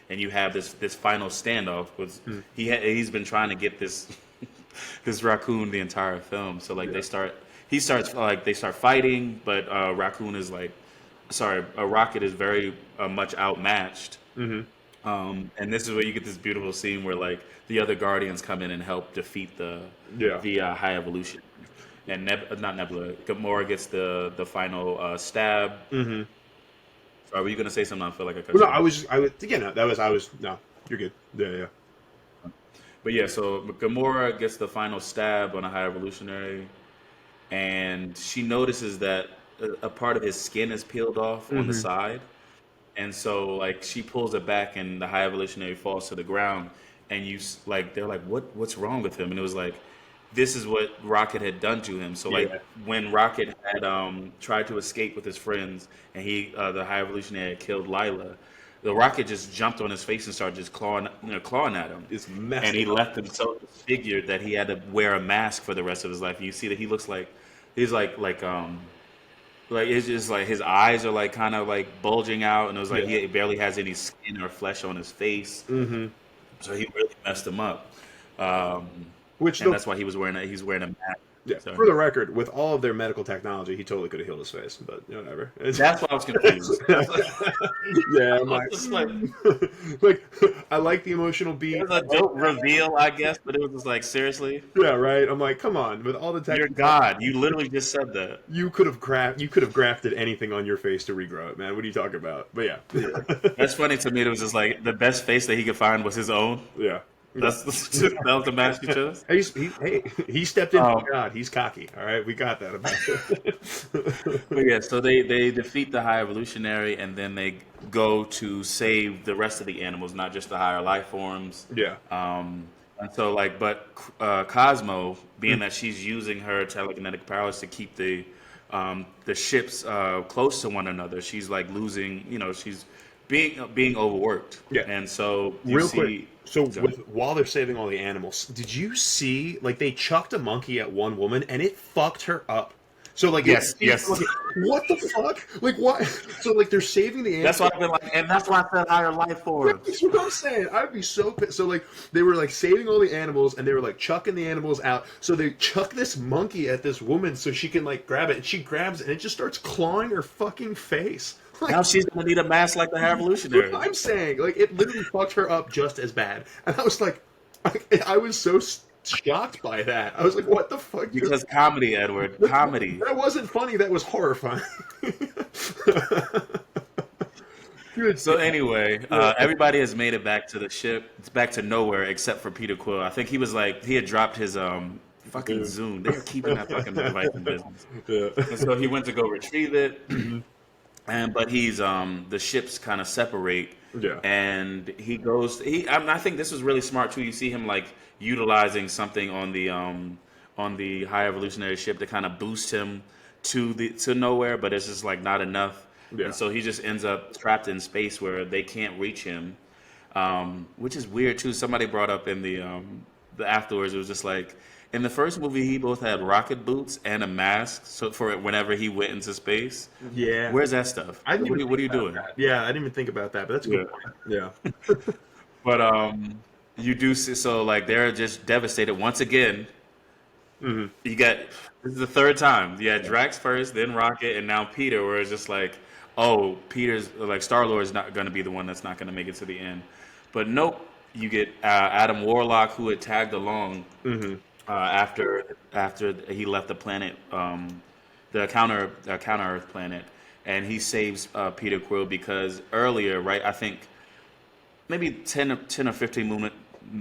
and you have this final standoff with he's been trying to get this this raccoon the entire film. So like Yeah. they start fighting, but raccoon is like sorry, a Rocket is very much outmatched. Hmm. And this is where you get this beautiful scene where like the other Guardians come in and help defeat Yeah. the High Evolution. and not Nebula. Gamora gets the final stab. Mm-hmm. Sorry, were you gonna say something? I feel like I cut Well, no, you off. I was, again, I was, no, you're good. Yeah, yeah. But yeah, so Gamora gets the final stab on a High Evolutionary, and she notices that a part of his skin is peeled off on the Mm-hmm. side. And so like she pulls it back and the High Evolutionary falls to the ground, and like they're like, what's wrong with him? And it was like, this is what Rocket had done to him. So like Yeah. when Rocket had tried to escape with his friends, and the High Evolutionary had killed Lila, the Rocket just jumped on his face and started just clawing at him. It's And messed he up. left himself disfigured that he had to wear a mask for the rest of his life. And you see that he looks like he's like it's just like his eyes are like kind of like bulging out, and it was like Yeah. he barely has any skin or flesh on his face, Mm-hmm. so he really messed him up, um, Which, and the that's why he's wearing a mask. Yeah, So for the record, with all of their medical technology, he totally could have healed his face, but whatever. that's why I was confused. That's what, Yeah, I I'm was like, just like, like, I like the emotional it beat. was a I like dope reveal, I guess, but it was just like, seriously, Yeah, right. I'm like, come on, with all the you're technology, God. You literally just said that. you could have grafted anything on your face to regrow it, man. What are you talking about? But yeah, Yeah, that's funny to me. It was just like the best face that he could find was his own. yeah. Yeah. That was the mask he chose. He stepped in for Um, God. He's cocky. All right, we got that about it. But yeah, so they defeat the High Evolutionary, and then they go to save the rest of the animals, not just the higher life forms. Yeah. And so like, but Cosmo, being that she's using her telekinetic powers to keep the ships close to one another, she's like losing. She's being overworked, Yeah. and so you Real quick. see. So Sorry. while they're saving all the animals, did you see like they chucked a monkey at one woman and it fucked her up? So like Yes, yes. what the fuck? Like what? So like they're saving the That's animals. why I've been like, and that's why I said higher life forms. That's what I'm saying. I'd be so pissed. So like they were like saving all the animals and they were like chucking the animals out. So they chuck this monkey at this woman so she can like grab it, and she grabs it and it just starts clawing her fucking face. Like, Now she's gonna need a mask like the High that's what Evolutionary. I'm saying. Like it literally fucked her up just as bad. And I was like, I was so shocked by that. I was like, what the fuck? Because comedy, Edward, comedy. That wasn't funny. That was horrifying. Good. So anyway, everybody has made it back to the ship. It's back to nowhere except for Peter Quill. I think he was like he had dropped his fucking Zoom. They're keeping that fucking device in business. Yeah. And so he went to go retrieve it, Mm-hmm. but he's the ships kind of separate. Yeah. And he goes. I think this was really smart too. You see him like utilizing something on the High Evolutionary ship to kind of boost him to nowhere, but it's just like not enough. Yeah. And so he just ends up trapped in space where they can't reach him, which is weird too. Somebody brought up in the afterwards. It was just like in the first movie he both had rocket boots and a mask, so for whenever he went into space. Yeah. Where's that stuff? I didn't even What are you think about doing? that. Yeah, I didn't even think about that, but that's a good point. Yeah. But you do see, so like they're just devastated once again. Mm-hmm. You got this is the third time. You had Drax first, then Rocket, and now Peter. Where it's just like, oh, Peter's like Starlord is not going to be the one that's not going to make it to the end. But nope, you get Adam Warlock, who had tagged along Mm-hmm. after he left the planet, the counter Earth planet, and he saves Peter Quill because earlier, right? I think maybe 10 or 15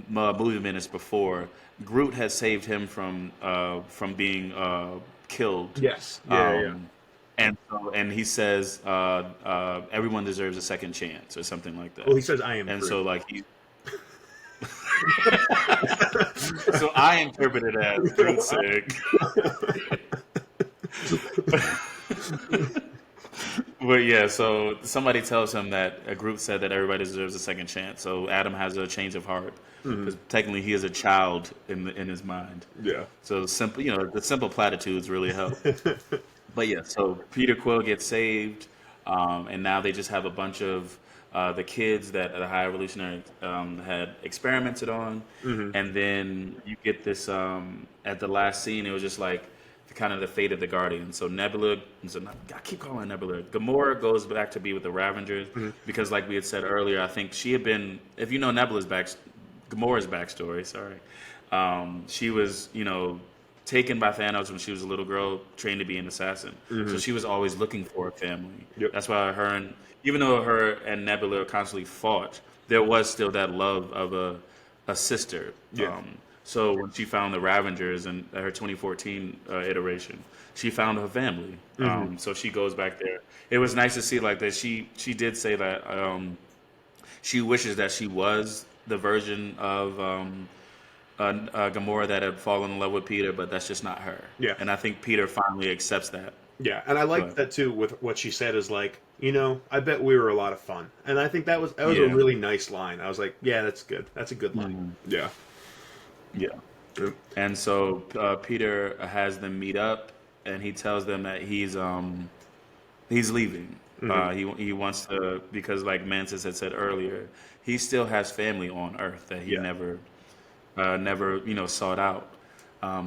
movie minutes before, Groot has saved him from being killed. Yes. Yeah. And he says everyone deserves a second chance or something like that. Well, he says, "I am." And Groot." so like he. So I interpret it as Groot saying. But yeah, so somebody tells him that a group said that everybody deserves a second chance. So Adam has a change of heart because technically he is a child in his mind. Yeah. So simple, the simple platitudes really help. But yeah, so Peter Quill gets saved, and now they just have a bunch of the kids that the High Evolutionary had experimented on, and then you get this at the last scene. It was just like kind of the fate of the Guardians. So Nebula, I keep calling her Nebula. Gamora goes back to be with the Ravengers because, like we had said earlier, I think she had been. If you know Gamora's backstory, sorry, she was taken by Thanos when she was a little girl, trained to be an assassin. So Hmm. she was always looking for a family. Yep. That's why her and even though her and Nebula constantly fought, there was still that love of a sister. Yeah. So when she found the Ravengers in her 2014 iteration, she found her family. Hmm. So she goes back there. It was nice to see like that. She did say that she wishes that she was the version of Gamora that had fallen in love with Peter, but that's just not her. Yeah. And I think Peter finally accepts that. Yeah, and I liked But that too with what she said is like, I bet we were a lot of fun. And I think that was a yeah, really nice line. I was like, yeah, that's good. That's a good line. Mhm. Yeah. yeah. Yep. And so Peter has them meet up, and he tells them that he's leaving. Hmm. He wants to because like Mantis had said earlier, he still has family on Earth that he Yeah. never sought out.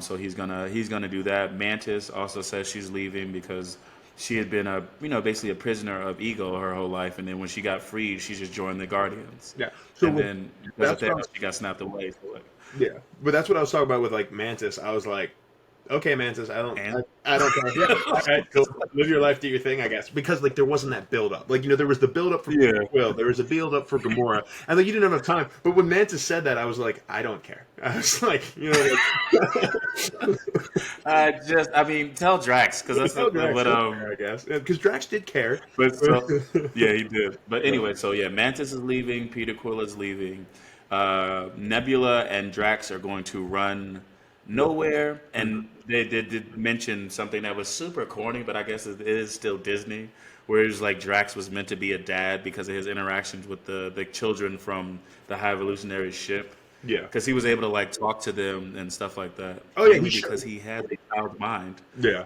So he's gonna do that. Mantis also says she's leaving because she had been basically a prisoner of Ego her whole life, and then when she got freed, she just joined the Guardians, Yeah. So and with, then because of that's what I Thanos, was, she got snapped away. So like, yeah, but that's what I was talking about with like Mantis. I was like, okay, Mantis, and I don't care. Yeah, all right, cool. Live your life, do your thing, I guess. Because like there wasn't that build up. Like there was the build up for yeah, Quill, there was a build up for Gamora, and like you didn't have enough time. But when Mantis said that, I was like, I don't care. I was like, I mean, tell Drax because that's tell Drax, what he'll care, I guess, because Drax did care. But so yeah, he did. But anyway, so yeah, Mantis is leaving. Peter Quill is leaving. Nebula and Drax are going to run nowhere, and they did mention something that was super corny, but I guess it is still Disney, where it's like Drax was meant to be a dad because of his interactions with the children from the High Evolutionary ship, Yeah. because he was able to like talk to them and stuff like that, Oh yeah, he mainly because showed. he had a child's mind. Yeah.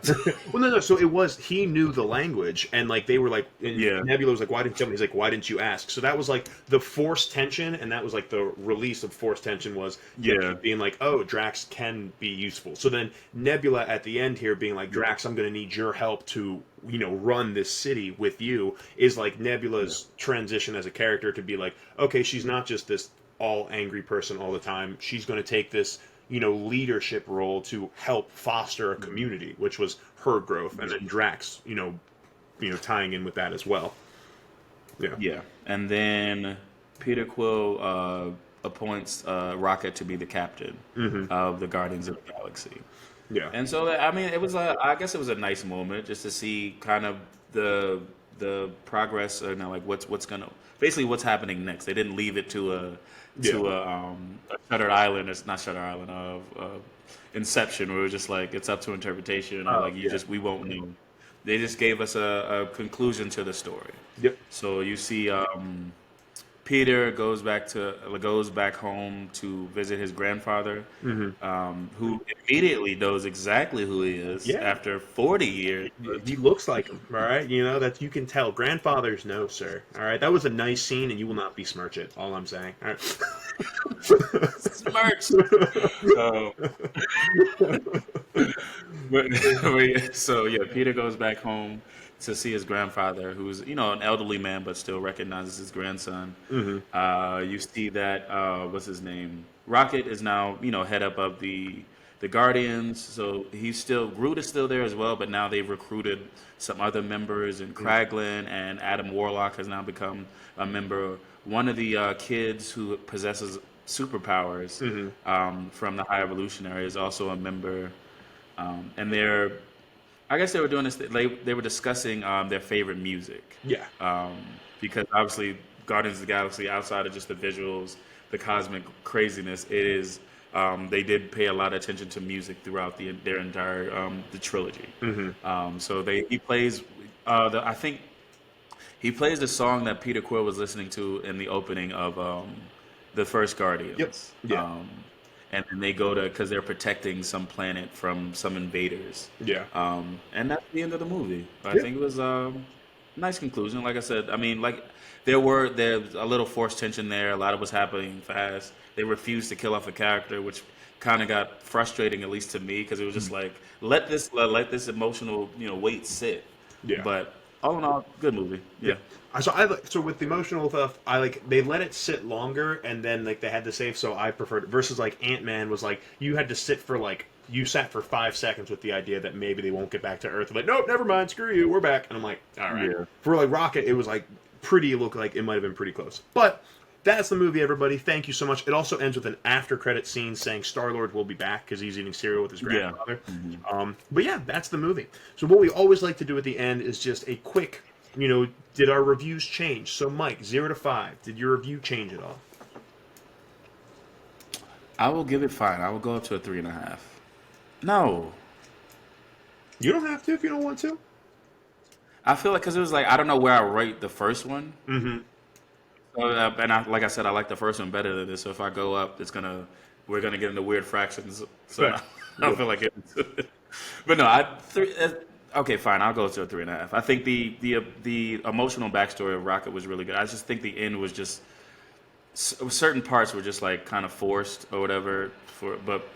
Well, no. So it was he knew the language, and like they were like, and Yeah, Nebula was like, "Why didn't you tell me?" He's like, "Why didn't you ask?" So that was like the force tension, and that was like the release of force tension was yeah, being like, "Oh, Drax can be useful." So then Nebula at the end here being like, "Drax, I'm going to need your help to run this city with you," is like yeah. Nebula's transition as a character to be like, okay, she's not just this all angry person all the time. She's going to take this leadership role to help foster a community, which was her growth, and then Drax, tying in with that as well. Yeah. Yeah, and then Peter Quill appoints Rocket to be the captain Hmm. of the Guardians of the Galaxy. Yeah. And so, I mean, I guess it was a nice moment just to see kind of the progress, or like what's gonna basically what's happening next. They didn't leave it to Yeah. a Shutter Island. It's not Shutter Island of Inception, where it was just like it's up to interpretation, or like Yeah. we won't know. They just gave us a conclusion to the story. Yep. So you see, Peter goes back home to visit his grandfather, Hmm. who immediately knows exactly who he is Yeah. after 40 years. He looks like him, all right. That you can tell. Grandfathers know, sir. All right. That was a nice scene, and you will not besmirch it. All I'm saying. All Smirks. Um, so yeah, Peter goes back home to see his grandfather, who's an elderly man, but still recognizes his grandson. Hmm. You see that what's his name? Rocket is now head up of the Guardians. So Groot is still there as well, but now they've recruited some other members, and Kraglin and Adam Warlock has now become a member. One of the kids who possesses superpowers Hmm. from the High Evolutionary is also a member, and I guess they were doing this. They were discussing their favorite music, Yeah. um, because obviously Guardians of the Galaxy, outside of just the visuals, the cosmic craziness, it is. They did pay a lot of attention to music throughout their entire the trilogy. Hmm. So he plays. I think he plays the song that Peter Quill was listening to in the opening of the first Yep. Guardians. Yeah. And then they go to because they're protecting some planet from some invaders. Yeah. And that's the end of the movie. I Yeah. think it was a nice conclusion. Like I said, I mean, like there's a little forced tension there. A lot of was happening fast. They refused to kill off a character, which kind of got frustrating, at least to me, because it was just like let this emotional weight sit. Yeah. But all in all, good movie. Yeah. Yeah. So with the emotional stuff, I like they let it sit longer, and then like they had to save. So I preferred it versus like Ant-Man was like you had to sit for like you sat for 5 seconds with the idea that maybe they won't get back to Earth. They're like, nope, never mind, screw you, we're back. And I'm like, all right. Yeah. For like Rocket, it was like pretty look like it might have been pretty close, but. That's the movie, everybody. Thank you so much. It also ends with an after-credit scene saying Starlord will be back because he's eating cereal with his Yeah. grandfather. Hmm. But yeah, that's the movie. So what we always like to do at the end is just a quick, did our reviews change? So Mike, 0 to 5, did your review change at all? I will give it fine. I will go up to a 3.5. No, You don't have to if you don't want to. I feel like because it was like I don't know where I rate the first one. Mm-hmm. So, and like I said, I like the first one better than this. So if I go up, we're gonna get into weird fractions. So Fair. I don't feel like it. But no, okay, fine. I'll go to a 3.5. I think the emotional backstory of Rocket was really good. I just think the end was just certain parts were just like kind of forced or whatever. But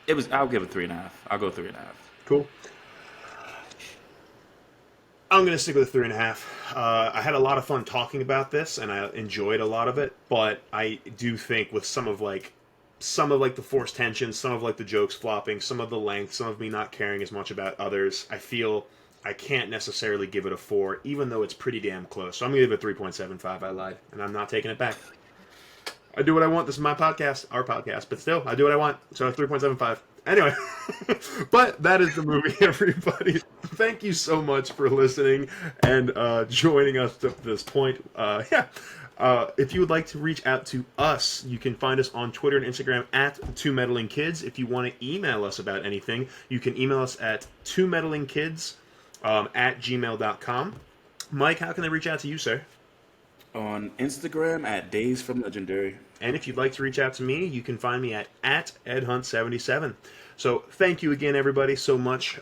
it was. I'll give it 3.5. I'll go 3.5. Cool. I'm going to stick with a 3.5. I had a lot of fun talking about this, and I enjoyed a lot of it. But I do think with some of like the forced tension, some of like the jokes flopping, some of the length, some of me not caring as much about others, I feel I can't necessarily give it a 4, even though it's pretty damn close. So I'm going to give it a 3.75. I lied, and I'm not taking it back. I do what I want. This is my podcast, our podcast, but still, I do what I want. So 3.75. Anyway, but that is the movie, everybody. Thank you so much for listening and joining us at this point. Yeah. If you would like to reach out to us, you can find us on Twitter and Instagram at 2Meddling Kids. If you want to email us about anything, you can email us at 2Meddlingkids at gmail.com. Mike, how can they reach out to you, sir? On Instagram at Days from Legendary. And if you'd like to reach out to me, you can find me at EdHunt77. So thank you again, everybody, so much.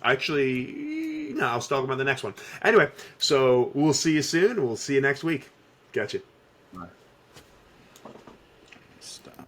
Actually, no, I'll talk about the next one. Anyway, so we'll see you soon. We'll see you next week. Gotcha. Right. Stop.